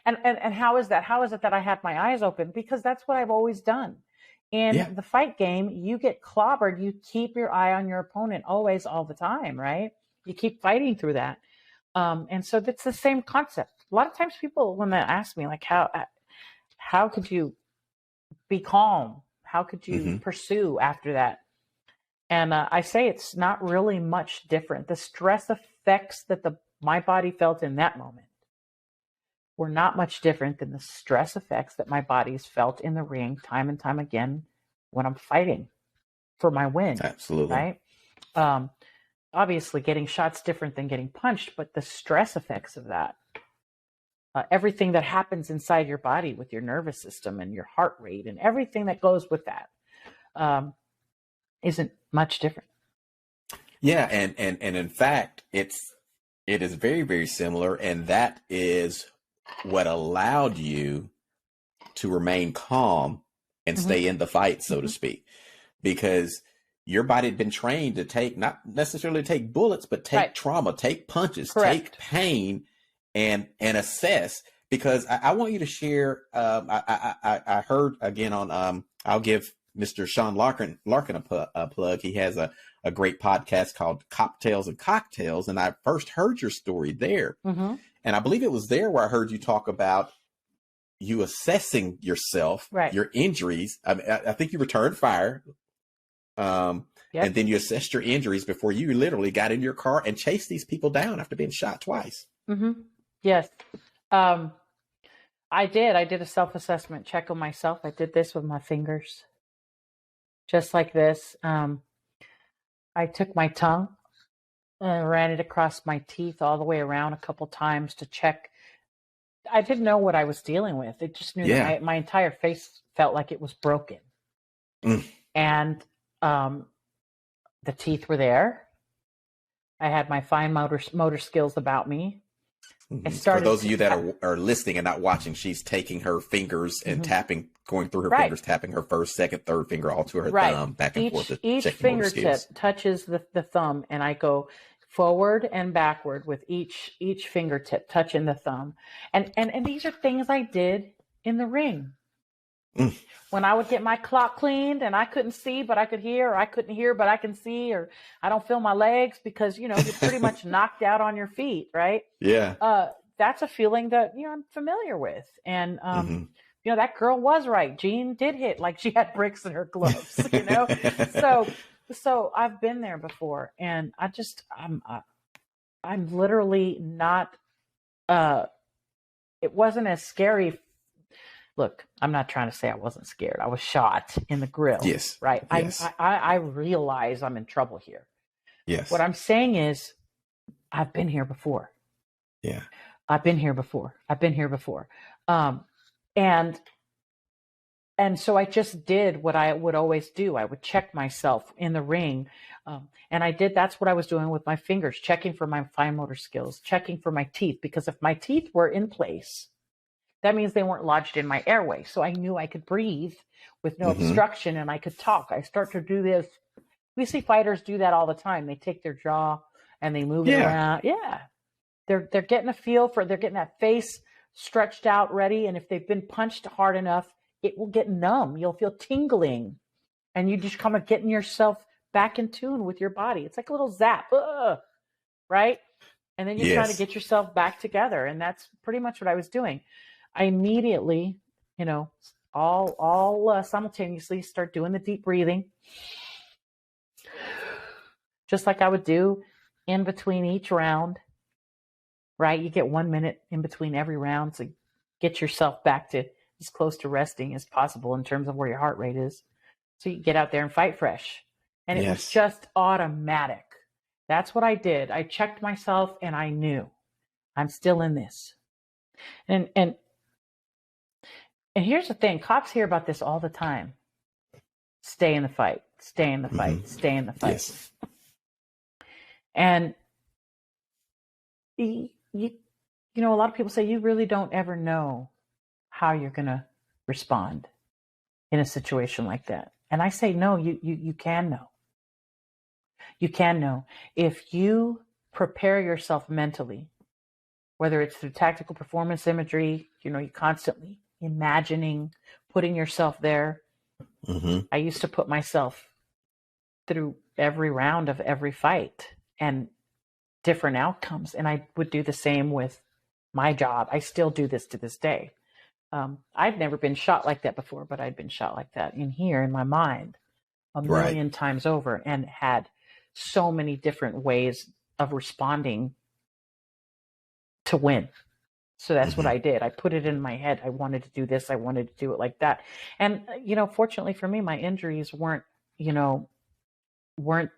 and how is that? How is it that I have my eyes open? Because that's what I've always done. In the fight game, you get clobbered. You keep your eye on your opponent always, all the time, right? You keep fighting through that. And so that's the same concept. A lot of times people, when they ask me, like, how could you be calm? How could you pursue after that? And I say it's not really much different. The stress effects that my body felt in that moment were not much different than the stress effects that my body's felt in the ring time and time again when I'm fighting for my win. Absolutely. Right? Obviously, getting shot's different than getting punched, but the stress effects of that, everything that happens inside your body with your nervous system and your heart rate and everything that goes with that, isn't much different. Yeah, and in fact, it is very, very similar, and that is what allowed you to remain calm and stay in the fight, so to speak, because your body had been trained to not necessarily take bullets, but take trauma, take punches, take pain, and assess. Because I want you to share. I heard again on. I'll give Mr. Sean Larkin a plug. He has a great podcast called Cocktails and Cocktails, and I first heard your story there. Mm-hmm. And I believe it was there where I heard you talk about you assessing yourself, Right. your injuries. I think you returned fire. Yep. And then you assessed your injuries before you literally got in your car and chased these people down after being shot twice. Mm-hmm. Yes. I did a self-assessment check on myself. I did this with my fingers, just like this. I took my tongue and ran it across my teeth all the way around a couple times to check. I didn't know what I was dealing with. It just knew that my entire face felt like it was broken. And the teeth were there. I had my fine motor skills about me. For those of you that are listening and not watching, she's taking her fingers and tapping, going through her fingers, tapping her first, second, third finger all to her thumb, back and forth. Each fingertip touches the thumb, and I go forward and backward with each fingertip touching the thumb. And these are things I did in the ring. When I would get my clock cleaned and I couldn't see, but I could hear, or I couldn't hear, but I can see, or I don't feel my legs because, you're pretty much knocked out on your feet, right? Yeah. That's a feeling that, I'm familiar with. And, that girl was right. Jean did hit like she had bricks in her gloves, So I've been there before, and I'm literally not, it wasn't as scary. Look, I'm not trying to say I wasn't scared. I was shot in the grill. Yes. Right. Yes. I realize I'm in trouble here. Yes. What I'm saying is I've been here before. Yeah. I've been here before. And so I just did what I would always do. I would check myself in the ring. And that's what I was doing with my fingers, checking for my fine motor skills, checking for my teeth, because if my teeth were in place, that means they weren't lodged in my airway. So I knew I could breathe with no obstruction, and I could talk. I start to do this. We see fighters do that all the time. They take their jaw and they move it around. Yeah. They're getting a feel they're getting that face stretched out, ready. And if they've been punched hard enough, it will get numb. You'll feel tingling, and you just kind of getting yourself back in tune with your body. It's like a little zap, right? And then you're trying to get yourself back together. And that's pretty much what I was doing. I immediately, all simultaneously start doing the deep breathing, just like I would do in between each round, right? You get 1 minute in between every round to get yourself back to as close to resting as possible in terms of where your heart rate is. So you get out there and fight fresh. And it was just automatic. That's what I did. I checked myself and I knew I'm still in this. And here's the thing, cops hear about this all the time. Stay in the fight, stay in the fight, stay in the fight. Yes. And you a lot of people say you really don't ever know how you're going to respond in a situation like that. And I say, no, you can know. You can know. If you prepare yourself mentally, whether it's through tactical performance imagery, you constantly imagining, putting yourself there. I used to put myself through every round of every fight and different outcomes. And I would do the same with my job. I still do this to this day. I'd never been shot like that before, but I'd been shot like that in here in my mind a million times over, and had so many different ways of responding to win. So that's what I did. I put it in my head. I wanted to do this. I wanted to do it like that. And, fortunately for me, my injuries weren't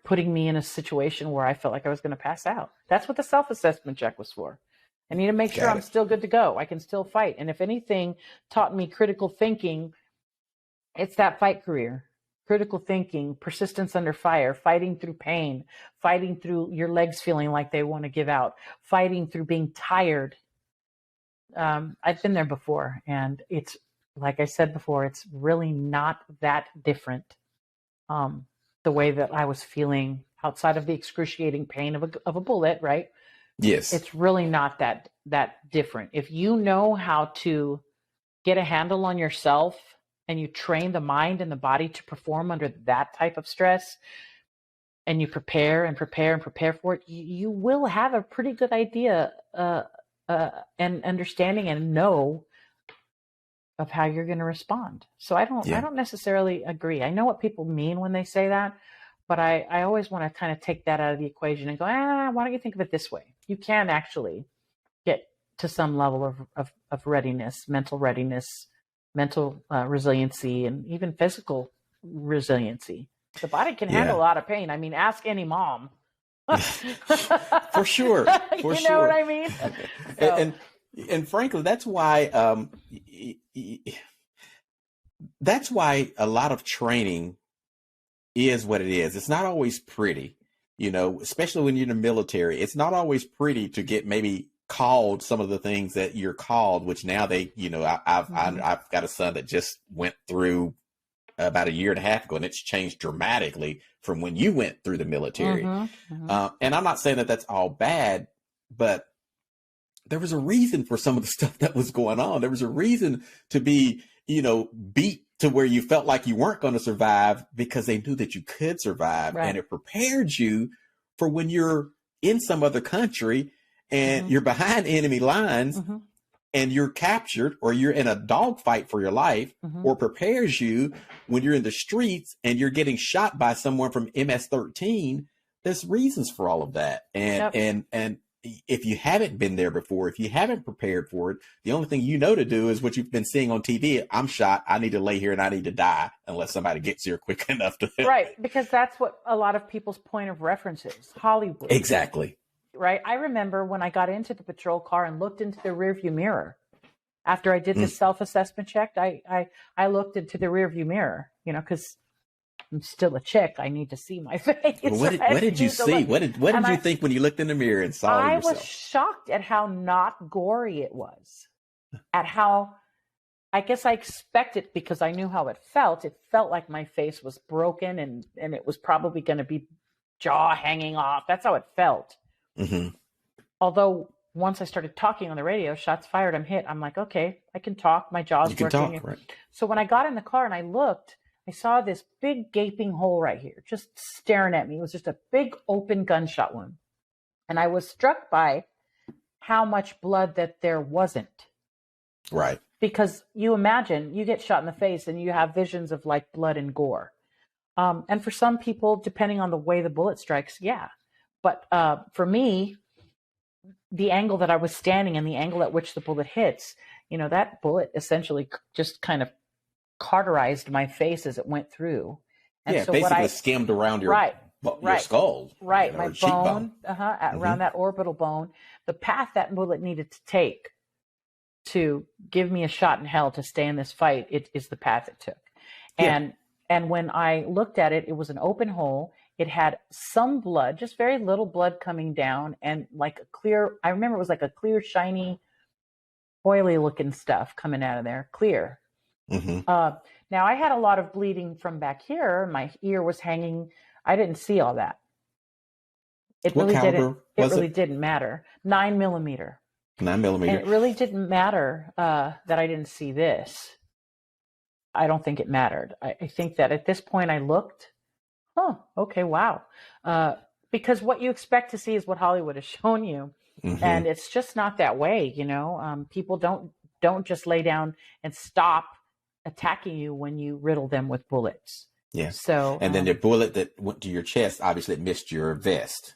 putting me in a situation where I felt like I was going to pass out. That's what the self-assessment check was for. I need to make sure I'm still good to go. I can still fight. And if anything taught me critical thinking, it's that fight career. Critical thinking, persistence under fire, fighting through pain, fighting through your legs feeling like they want to give out, fighting through being tired. I've been there before, and it's, like I said before, it's really not that different. The way that I was feeling outside of the excruciating pain of a bullet, right? Yes. It's really not that different. If you know how to get a handle on yourself and you train the mind and the body to perform under that type of stress, and you prepare and prepare and prepare for it, you will have a pretty good idea and understanding and know of how you're going to respond. So I don't necessarily agree. I know what people mean when they say that, but I always want to kind of take that out of the equation and go, why don't you think of it this way? You can actually get to some level of readiness, mental resiliency, and even physical resiliency. The body can handle a lot of pain. I mean, ask any mom. For sure. You know what I mean? So. And frankly, that's why a lot of training is what it is. It's not always pretty, especially when you're in the military. It's not always pretty to get maybe called some of the things that you're called, which now I've got a son that just went through about a year and a half ago, and it's changed dramatically from when you went through the military. And I'm not saying that that's all bad, but there was a reason for some of the stuff that was going on. There was a reason to be, beat to where you felt like you weren't going to survive, because they knew that you could survive. Right. And it prepared you for when you're in some other country and you're behind enemy lines and you're captured, or you're in a dogfight for your life, or prepares you when you're in the streets and you're getting shot by someone from MS-13. There's reasons for all of that. And if you haven't been there before, if you haven't prepared for it, the only thing you know to do is what you've been seeing on TV. I'm shot. I need to lay here and I need to die unless somebody gets here quick enough to. Right. Because that's what a lot of people's point of reference is. Hollywood. Exactly. Right. I remember when I got into the patrol car and looked into the rearview mirror after I did the self-assessment check, I looked into the rearview mirror, because I'm still a chick. I need to see my face. Well, what did you see? What did you think when you looked in the mirror and saw yourself? I was shocked at how not gory it was, at how, I guess I expected, because I knew how it felt. It felt like my face was broken and it was probably going to be jaw hanging off. That's how it felt. Although once I started talking on the radio, shots fired, I'm hit. I'm like, okay, I can talk. My jaw's working. Talk, right. So when I got in the car and I looked, I saw this big gaping hole right here, just staring at me. It was just a big open gunshot wound. And I was struck by how much blood that there wasn't. Right. Because you imagine you get shot in the face and you have visions of like blood and gore. And for some people, depending on the way the bullet strikes, yeah. But for me, the angle that I was standing and the angle at which the bullet hits, that bullet essentially just kind of cauterized my face as it went through. And so basically skimmed around your skull. Right, my bone, around that orbital bone. The path that bullet needed to take to give me a shot in hell to stay in this fight, it is the path it took. And when I looked at it, it was an open hole. It had some blood, just very little blood coming down, and like a clear, I remember it was like a clear, shiny, oily looking stuff coming out of there, clear. Now I had a lot of bleeding from back here. My ear was hanging. I didn't see all that. It really didn't matter. 9mm. 9mm. And it really didn't matter that I didn't see this. I don't think it mattered. I think that at this point I looked, okay, wow. Because what you expect to see is what Hollywood has shown you. And it's just not that way, People don't just lay down and stop attacking you when you riddle them with bullets. Yeah. So, and then the bullet that went to your chest, obviously it missed your vest.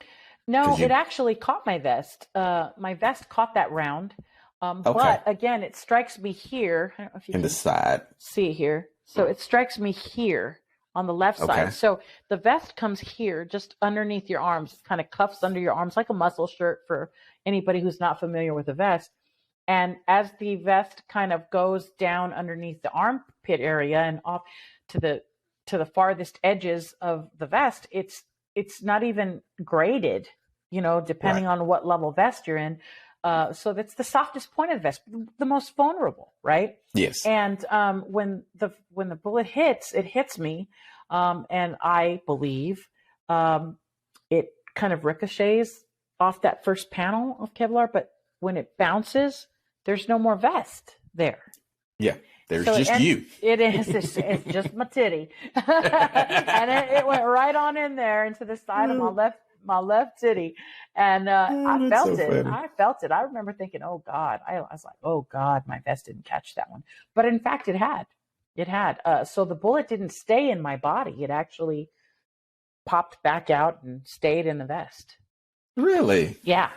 No, it actually caught my vest. My vest caught that round. But again, it strikes me here. I don't know if you can the side. See it here. So it strikes me here on the left side. So the vest comes here, just underneath your arms. It kind of cuffs under your arms like a muscle shirt for anybody who's not familiar with a vest. And as the vest kind of goes down underneath the armpit area and off to the farthest edges of the vest, it's not even graded, depending on what level vest you're in. So that's the softest point of the vest, the most vulnerable, right? Yes. And when the bullet hits, it hits me, and I believe it kind of ricochets off that first panel of Kevlar, but when it bounces, there's no more vest there. Yeah. There's So, just and you. it is. It's just my titty, and it went right on in there into the side of my left titty, and I Oh, that's felt so it. funny. I felt it. I remember thinking, "Oh God!" I was like, "Oh God, my vest didn't catch that one," but in fact, it had. It had. So the bullet didn't stay in my body. It actually popped back out and stayed in the vest. Really? Yeah,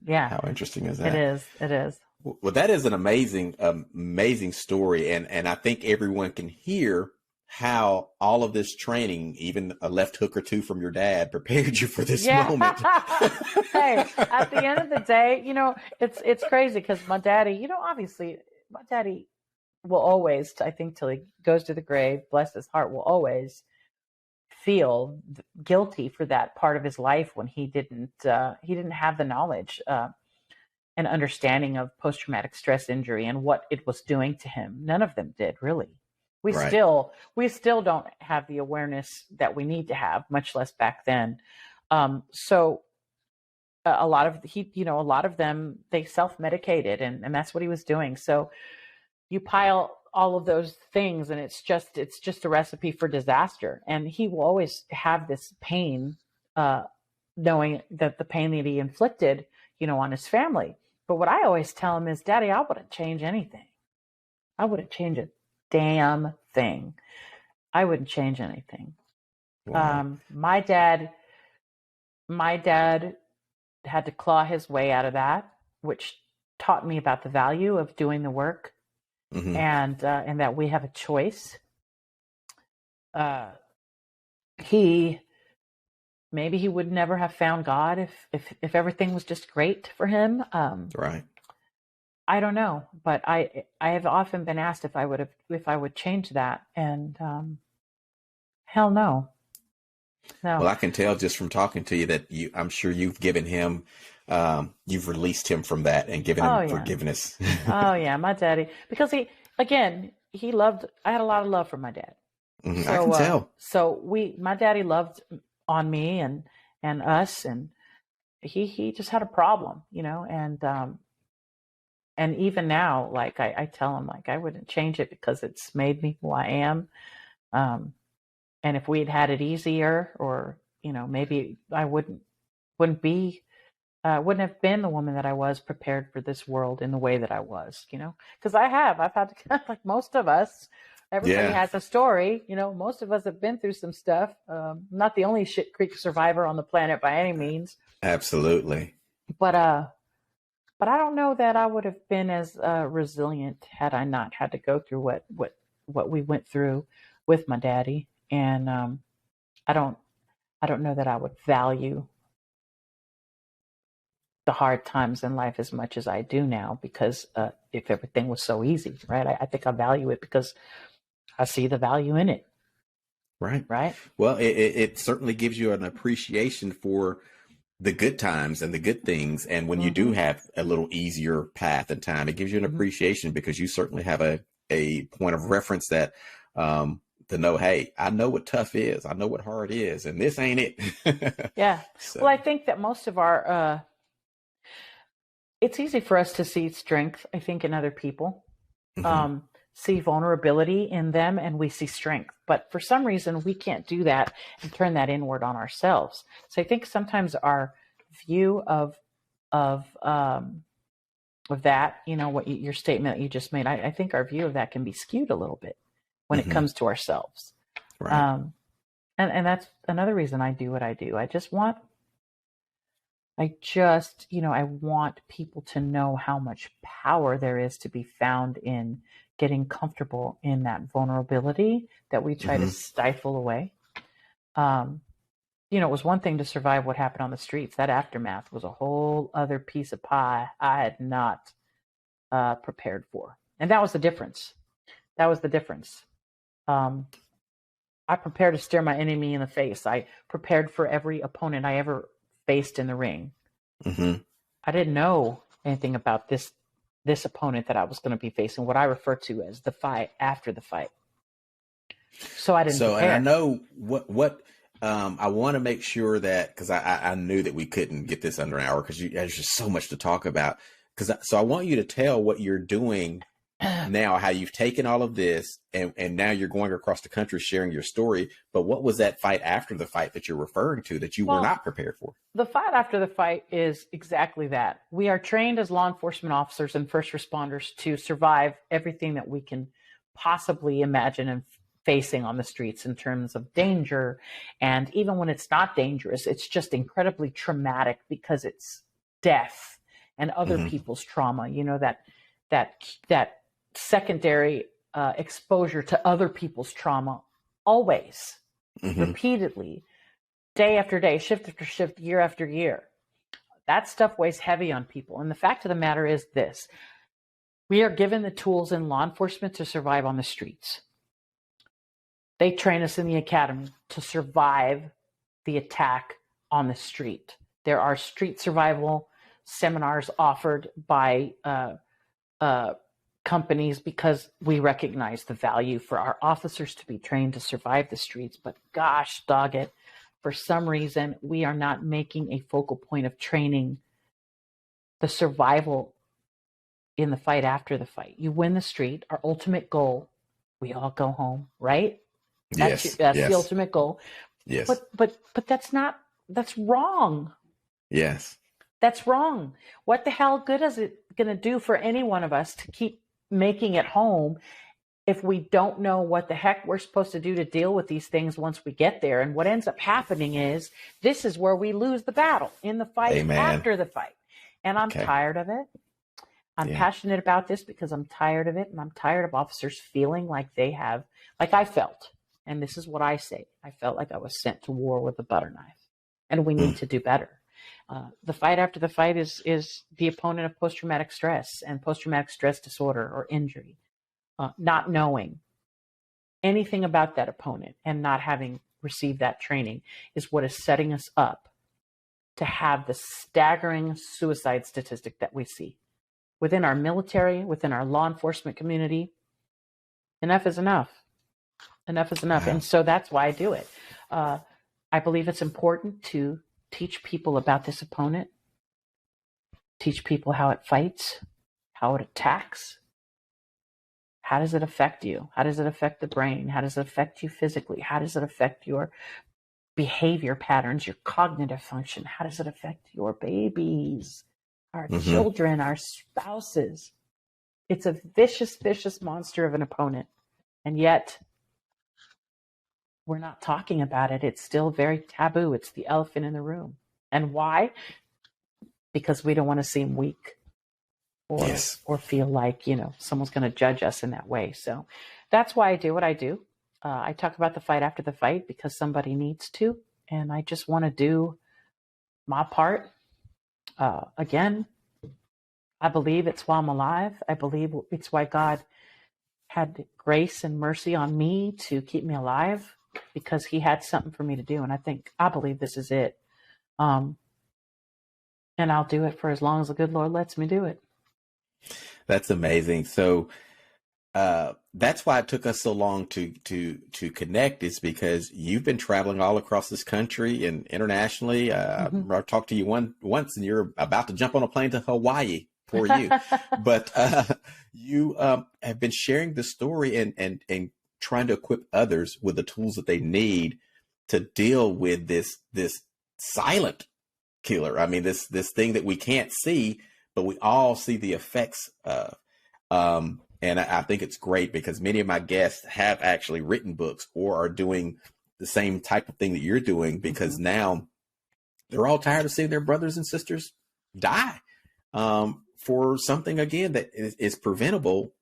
yeah. How interesting is It that? is. It is. Well, that is an amazing story, and I think everyone can hear how all of this training, even a left hook or two from your dad, prepared you for this Yeah. moment. Hey, at the end of the day, it's crazy because my daddy, obviously my daddy will always, I think till he goes to the grave, bless his heart, will always feel guilty for that part of his life when he didn't have the knowledge and understanding of post-traumatic stress injury and what it was doing to him. None of them did, really. We Right. still don't have the awareness that we need to have, much less back then. So a lot of them, they self-medicated, and that's what he was doing. So you pile all of those things, and it's just a recipe for disaster. And he will always have this pain, knowing that the pain that he inflicted, on his family. But what I always tell him is, Daddy, I wouldn't change anything. I wouldn't change a damn thing. I wouldn't change anything. Wow. My dad had to claw his way out of that, which taught me about the value of doing the work, Mm-hmm. and that we have a choice. He would never have found God if everything was just great for him. Right. I don't know, but I have often been asked if I would change that, and hell no. Well, I can tell just from talking to you that I'm sure you've given him, you've released him from that and given him forgiveness. Oh yeah, my daddy, because I had a lot of love for my dad. Mm-hmm. So, I can tell. So my daddy loved on me and us, and he just had a problem, and even now, like I tell him, like, I wouldn't change it because it's made me who I am. And if we had it easier, or, maybe I wouldn't have been the woman that I was, prepared for this world in the way that I was, because I've had to, like most of us, everybody has a story, most of us have been through some stuff. I'm not the only shit creek survivor on the planet by any means. Absolutely. But I don't know that I would have been as resilient had I not had to go through what we went through with my daddy. And I don't know that I would value the hard times in life as much as I do now, because if everything was so easy, right? I think I value it because I see the value in it. Right. Right. Well, it certainly gives you an appreciation for the good times and the good things. And when you do have a little easier path in time, it gives you an appreciation because you certainly have a point of reference that, to know, hey, I know what tough is. I know what hard is, and this ain't it. Yeah. So. Well, I think that most of our, it's easy for us to see strength, I think, in other people, see vulnerability in them, and we see strength. But for some reason, we can't do that and turn that inward on ourselves. So I think sometimes our view of that, what your statement that you just made, I think our view of that can be skewed a little bit when it comes to ourselves. Right. And that's another reason I do what I do. I want people to know how much power there is to be found in getting comfortable in that vulnerability that we try to stifle away. It was one thing to survive what happened on the streets. That aftermath was a whole other piece of pie I had not prepared for. And that was the difference. I prepared to stare my enemy in the face. I prepared for every opponent I ever faced in the ring. I didn't know anything about this opponent that I was going to be facing, what I refer to as the fight after the fight. So I didn't prepare. And I know what I want to make sure that, because I knew that we couldn't get this under an hour because there's just so much to talk about. So I want you to tell what you're doing now how you've taken all of this and now you're going across the country sharing your story. But what was that fight after the fight that you're referring to that you were not prepared for? The fight after the fight is exactly that. We are trained as law enforcement officers and first responders to survive everything that we can possibly imagine and facing on the streets in terms of danger. And even when it's not dangerous, it's just incredibly traumatic because it's death and other people's trauma. You know, that secondary exposure to other people's trauma, always, repeatedly, day after day, shift after shift, year after year. That stuff weighs heavy on people. And the fact of the matter is this: we are given the tools in law enforcement to survive on the streets. They train us in the academy to survive the attack on the street. There are street survival seminars offered by companies because we recognize the value for our officers to be trained to survive the streets. But gosh, dog it, for some reason, we are not making a focal point of training the survival in the fight after the fight. You win the street, our ultimate goal, we all go home, right? That's the ultimate goal. Yes. But that's wrong. Yes. That's wrong. What the hell good is it going to do for any one of us to keep making it home if we don't know what the heck we're supposed to do to deal with these things once we get there? And what ends up happening is this is where we lose the battle in the fight after the fight. And I'm tired of it. I'm passionate about this because I'm tired of it. And I'm tired of officers feeling like they have, like I felt. And this is what I say. I felt like I was sent to war with a butter knife. And we need to do better. The fight after the fight is the opponent of post-traumatic stress and post-traumatic stress disorder or injury. Not knowing anything about that opponent and not having received that training is what is setting us up to have the staggering suicide statistic that we see within our military, within our law enforcement community. Enough is enough. Enough is enough. And so that's why I do it. I believe it's important to teach people about this opponent, teach people how it fights, how it attacks. How does it affect you? How does it affect the brain? How does it affect you physically? How does it affect your behavior patterns, your cognitive function? How does it affect your babies, our children, our spouses? It's a vicious, vicious monster of an opponent. And yet, we're not talking about it. It's still very taboo. It's the elephant in the room. And why? Because we don't want to seem weak or feel like, someone's going to judge us in that way. So that's why I do what I do. I talk about the fight after the fight because somebody needs to. And I just want to do my part. Again, I believe it's why I'm alive. I believe it's why God had grace and mercy on me to keep me alive, because he had something for me to do. And I believe this is it. And I'll do it for as long as the good Lord lets me do it. That's amazing. So that's why it took us so long to connect, is because you've been traveling all across this country and internationally. I talked to you once and you're about to jump on a plane to Hawaii for you. But you have been sharing the story and trying to equip others with the tools that they need to deal with this silent killer. I mean, this thing that we can't see, but we all see the effects of. And I think it's great because many of my guests have actually written books or are doing the same type of thing that you're doing, because now they're all tired of seeing their brothers and sisters die for something, again, that is preventable.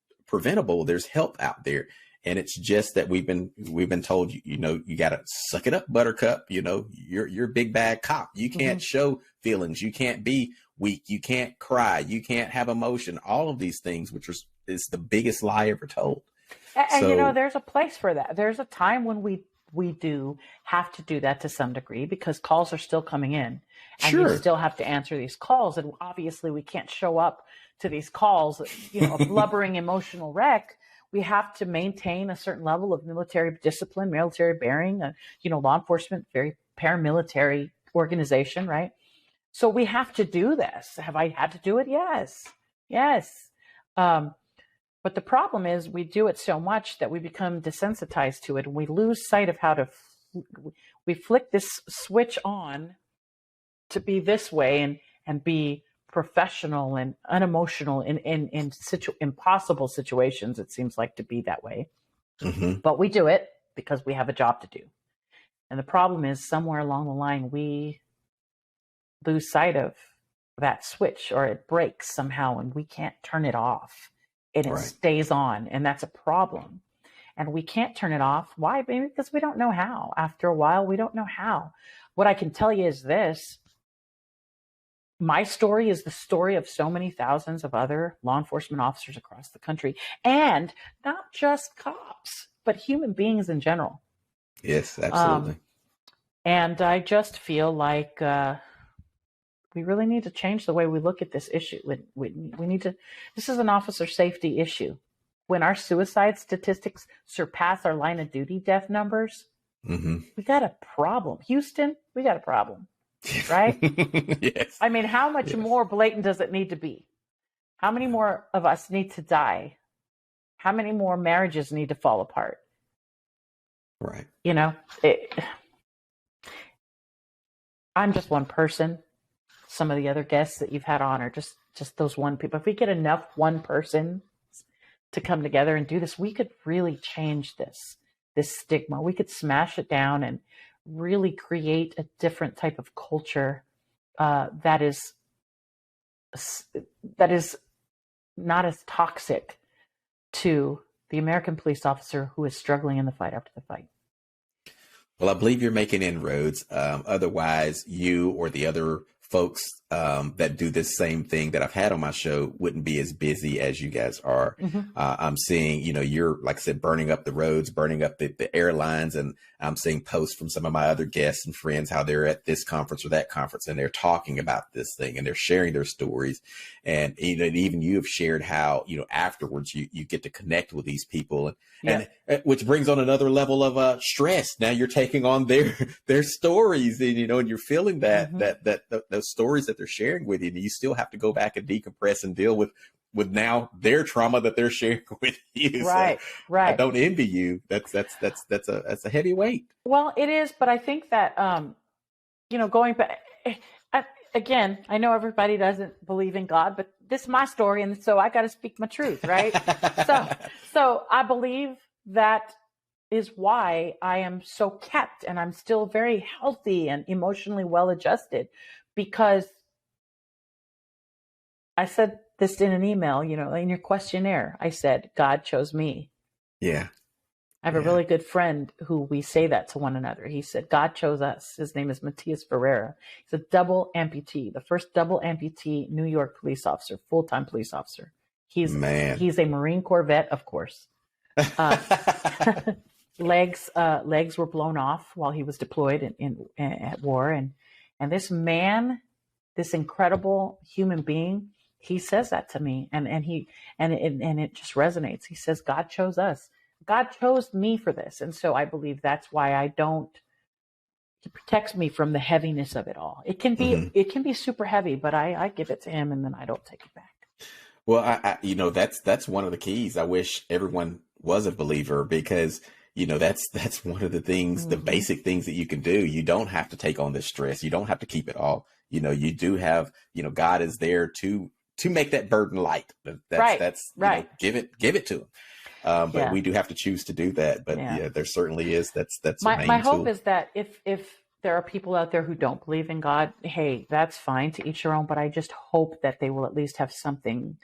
There's help out there. And it's just that we've been told, you got to suck it up, Buttercup. You're a big bad cop. You can't show feelings. You can't be weak. You can't cry. You can't have emotion. All of these things, which is the biggest lie ever told. And there's a place for that. There's a time when we do have to do that to some degree, because calls are still coming in, and you still have to answer these calls. And obviously, we can't show up to these calls, a blubbering emotional wreck. We have to maintain a certain level of military discipline, military bearing, law enforcement, very paramilitary organization, right? So we have to do this. Have I had to do it? Yes. But the problem is we do it so much that we become desensitized to it, and we lose sight of how to, we flick this switch on to be this way and be professional and unemotional in impossible situations. It seems like to be that way. Mm-hmm. But we do it because we have a job to do. And the problem is somewhere along the line, we lose sight of that switch, or it breaks somehow and we can't turn it off, and it stays on. And that's a problem. And we can't turn it off. Why? Maybe because we don't know how. After a while, we don't know how. What I can tell you is this. My story is the story of so many thousands of other law enforcement officers across the country, and not just cops, but human beings in general. Yes, absolutely. And I just feel like we really need to change the way we look at this issue. We need to, this is an officer safety issue. When our suicide statistics surpass our line of duty death numbers, we got a problem. Houston, we got a problem, right? Yes. I mean, how much more blatant does it need to be? How many more of us need to die? How many more marriages need to fall apart? Right. You know, I'm just one person. Some of the other guests that you've had on are just those one people. If we get enough one person to come together and do this, we could really change this stigma. We could smash it down and really create a different type of culture that is not as toxic to the American police officer who is struggling in the fight after the fight. Well, I believe you're making inroads. Otherwise, you or the other folks that do this same thing that I've had on my show wouldn't be as busy as you guys are. I'm seeing, you're, like I said, burning up the roads, burning up the airlines. And I'm seeing posts from some of my other guests and friends, how they're at this conference or that conference, and they're talking about this thing and they're sharing their stories. And even you have shared how, afterwards you get to connect with these people, and which brings on another level of stress. Now you're taking on their stories, and, and you're feeling that those stories that they're sharing with you, and you still have to go back and decompress and deal with now their trauma that they're sharing with you. Right. So right. I don't envy you. That's a heavy weight. Well, it is, but I think that, going back again, I know everybody doesn't believe in God, but this is my story. And so I got to speak my truth. Right. so I believe that is why I am so kept, and I'm still very healthy and emotionally well-adjusted, because I said this in an email, in your questionnaire, I said, God chose me. Yeah. I have a really good friend who we say that to one another. He said, God chose us. His name is Matias Ferreira. He's a double amputee, the first double amputee New York police officer, full-time police officer. He's a Marine Corps vet, of course. Legs were blown off while he was deployed at war. And this man, this incredible human being, he says that to me, and it just resonates. He says, God chose us. God chose me for this. And so I believe that's why he protects me from the heaviness of it all. It can be super heavy, but I give it to him, and then I don't take it back. Well, that's one of the keys. I wish everyone was a believer, because that's one of the things, the basic things that you can do. You don't have to take on this stress. You don't have to keep it all. You do have, God is there to make that burden light. That's right. Give it to him. But we do have to choose to do that. But there certainly is. That's my hope is that if there are people out there who don't believe in God, hey, that's fine, to each their own. But I just hope that they will at least have something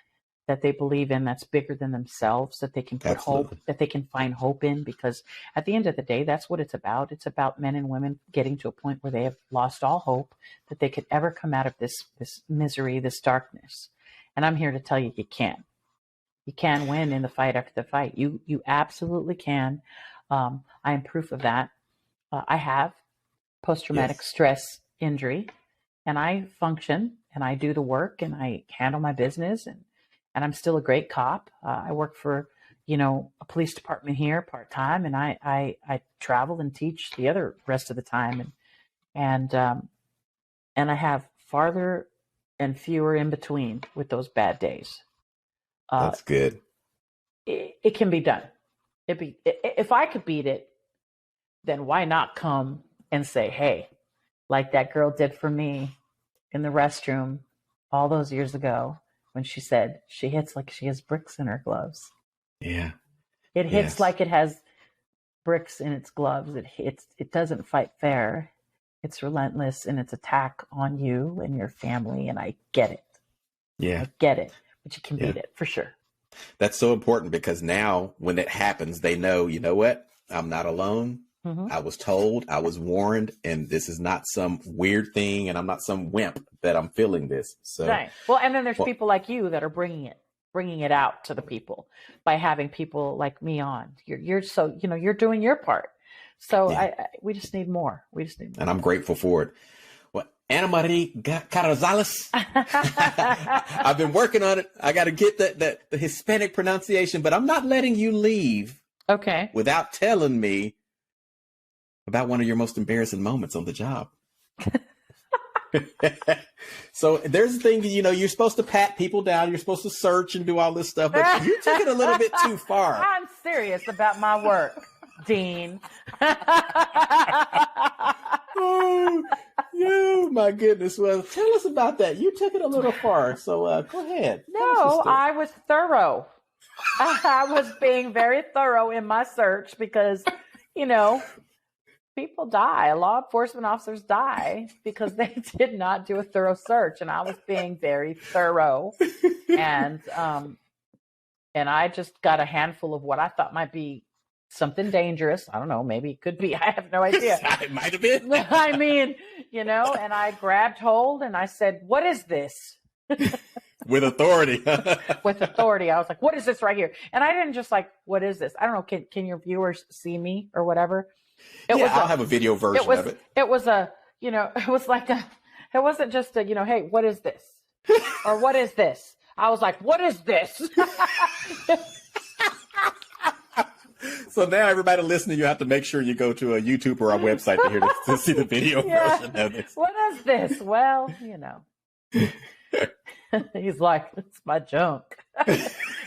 that they believe in that's bigger than themselves, that they can put hope, that they can find hope in, because at the end of the day, that's what it's about. It's about men and women getting to a point where they have lost all hope that they could ever come out of this misery, this darkness. And I'm here to tell you, you can. You can win in the fight after the fight. You absolutely can. I am proof of that. I have post-traumatic stress injury, and I function, and I do the work, and I handle my business, and I'm still a great cop. I work for, a police department here part-time, and I travel and teach the other rest of the time. And I have farther and fewer in between with those bad days. That's good. it can be done. If I could beat it, then why not come and say, hey, like that girl did for me in the restroom all those years ago when she said she hits like she has bricks in her gloves. Yeah. It hits like it has bricks in its gloves. It doesn't fight fair. It's relentless in its attack on you and your family. And I get it. Yeah. I get it. But you can beat it for sure. That's so important because now when it happens, they know, you know what? I'm not alone. Mm-hmm. I was told, I was warned, and this is not some weird thing, and I'm not some wimp that I'm feeling this. So, right. Well, and then there's people like you that are bringing it out to the people by having people like me on. You're so, you're doing your part. So we just need more. And I'm grateful for it. Well, Ann Marie Carrizales, I've been working on it. I got to get the Hispanic pronunciation, but I'm not letting you leave. Okay. Without telling me about one of your most embarrassing moments on the job. So there's the thing, you're supposed to pat people down. You're supposed to search and do all this stuff, but you took it a little bit too far. I'm serious about my work, Dean. Oh, my goodness. Well, tell us about that. You took it a little far. So go ahead. No, I was thorough. I was being very thorough in my search because, people die. Law enforcement officers die because they did not do a thorough search. And I was being very thorough. And I just got a handful of what I thought might be something dangerous. I don't know. Maybe it could be. I have no idea. It might have been. I mean, and I grabbed hold and I said, what is this? With authority. With authority. I was like, what is this right here? And I didn't just like, what is this? I don't know. Can your viewers see me or whatever? I'll have a video version of it. It was it was like it wasn't just a, hey, what is this? Or what is this? I was like, what is this? So now everybody listening, you have to make sure you go to a YouTube or a website to see the video version of it. What is this? Well, he's like, it's my junk.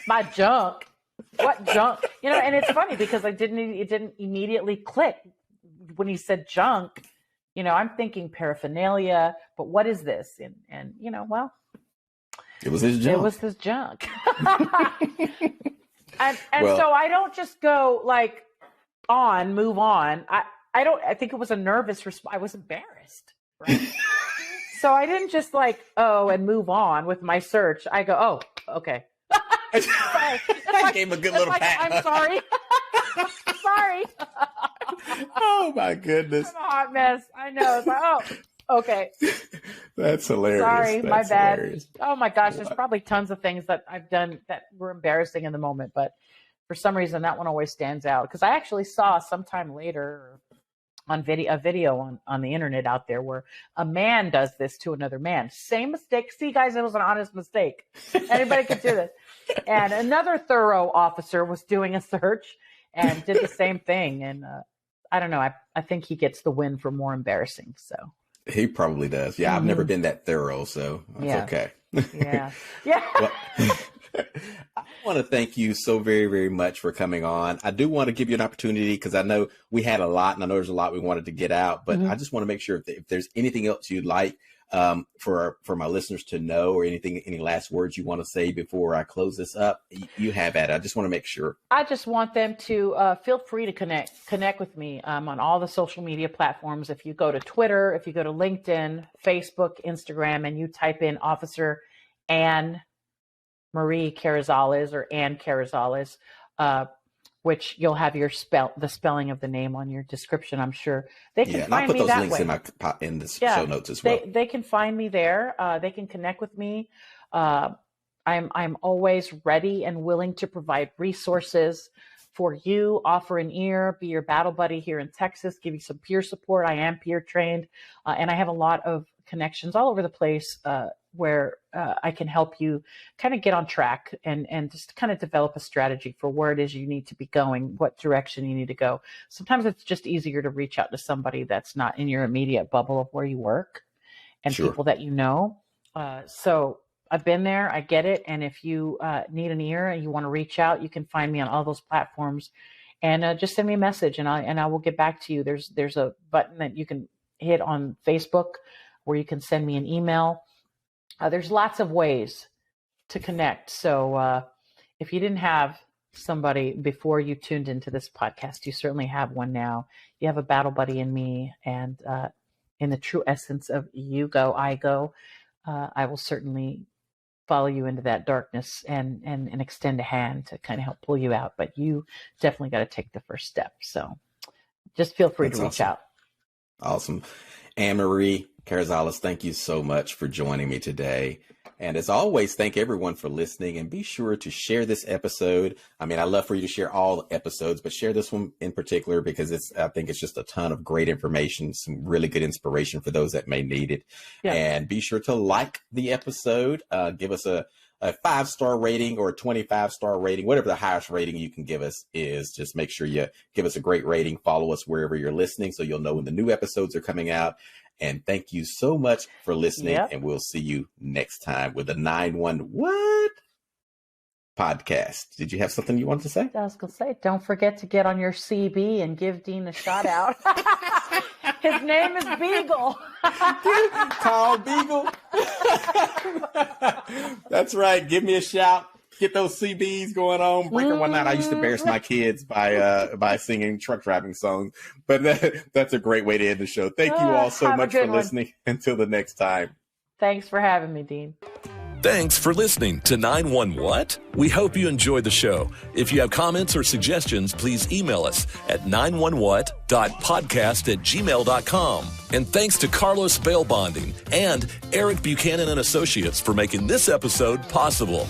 My junk. What junk? And it's funny because it didn't immediately click when he said junk. I'm thinking paraphernalia, but what is this? And well, it was his junk. It was his junk. and so I don't just go like move on. I think it was a nervous response. I was embarrassed. Right? So I didn't just and move on with my search. I go, oh, okay. I gave him a good little pat. I'm sorry. Sorry. Oh my goodness. I'm a hot mess. I know. It's like, okay. That's hilarious. Sorry, That's my bad. Hilarious. Oh my gosh, there's probably tons of things that I've done that were embarrassing in the moment, but for some reason that one always stands out because I actually saw sometime later on a video on the internet out there where a man does this to another man. Same mistake. See, guys, it was an honest mistake. Anybody could do this. And another thorough officer was doing a search and did the same thing. And I don't know. I think he gets the win for more embarrassing. So he probably does. Yeah, I've never been that thorough, so that's okay. Yeah. Yeah. Well, I want to thank you so very, very much for coming on. I do want to give you an opportunity because I know we had a lot and I know there's a lot we wanted to get out, but I just want to make sure if there's anything else you'd like for my listeners to know or any last words you want to say before I close this up, you have at it. I just want to make sure. I just want them to feel free to connect with me on all the social media platforms. If you go to Twitter, if you go to LinkedIn, Facebook, Instagram, and you type in Officer Ann Marie Carrizales or Ann Carrizales, which you'll have the spelling of the name on your description, I'm sure. They can find me that way. I'll put those links in the show notes as well. They can find me there. They can connect with me. I'm always ready and willing to provide resources for you, offer an ear, be your battle buddy here in Texas, give you some peer support. I am peer trained, and I have a lot of connections all over the place where I can help you kind of get on track and just kind of develop a strategy for where it is you need to be going, what direction you need to go. Sometimes it's just easier to reach out to somebody that's not in your immediate bubble of where you work and people that you know. So I've been there. I get it. And if you need an ear and you want to reach out, you can find me on all those platforms, and just send me a message, and I will get back to you. There's a button that you can hit on Facebook where you can send me an email. There's lots of ways to connect. So if you didn't have somebody before you tuned into this podcast, you certainly have one now. You have a battle buddy in me, and in the true essence of you go, I go. I will certainly follow you into that darkness and extend a hand to kind of help pull you out. But you definitely got to take the first step. So just feel free to reach out. Awesome. Ann Marie Carrizales, thank you so much for joining me today. And as always, thank everyone for listening, and be sure to share this episode. I mean, I love for you to share all the episodes, but share this one in particular because I think it's just a ton of great information, some really good inspiration for those that may need it. Yeah. And be sure to like the episode, give us a 5-star rating or a 25-star rating, whatever the highest rating you can give us is. Just make sure you give us a great rating, follow us wherever you're listening so you'll know when the new episodes are coming out. And thank you so much for listening. Yep. And we'll see you next time with the 9-1 What podcast. Did you have something you wanted to say? I was going to say, don't forget to get on your CB and give Dean a shout out. His name is Beagle. Call Beagle. That's right. Give me a shout. Get those CBs going on. Breaker One Night. I used to embarrass my kids by singing truck driving songs, but that's a great way to end the show. Thank you all so much for listening. Until the next time. Thanks for having me, Dean. Thanks for listening to 9-1 What? We hope you enjoyed the show. If you have comments or suggestions, please email us at 911.podcast@gmail.com. And thanks to Carlos Bail Bonding and Eric Buchanan and Associates for making this episode possible.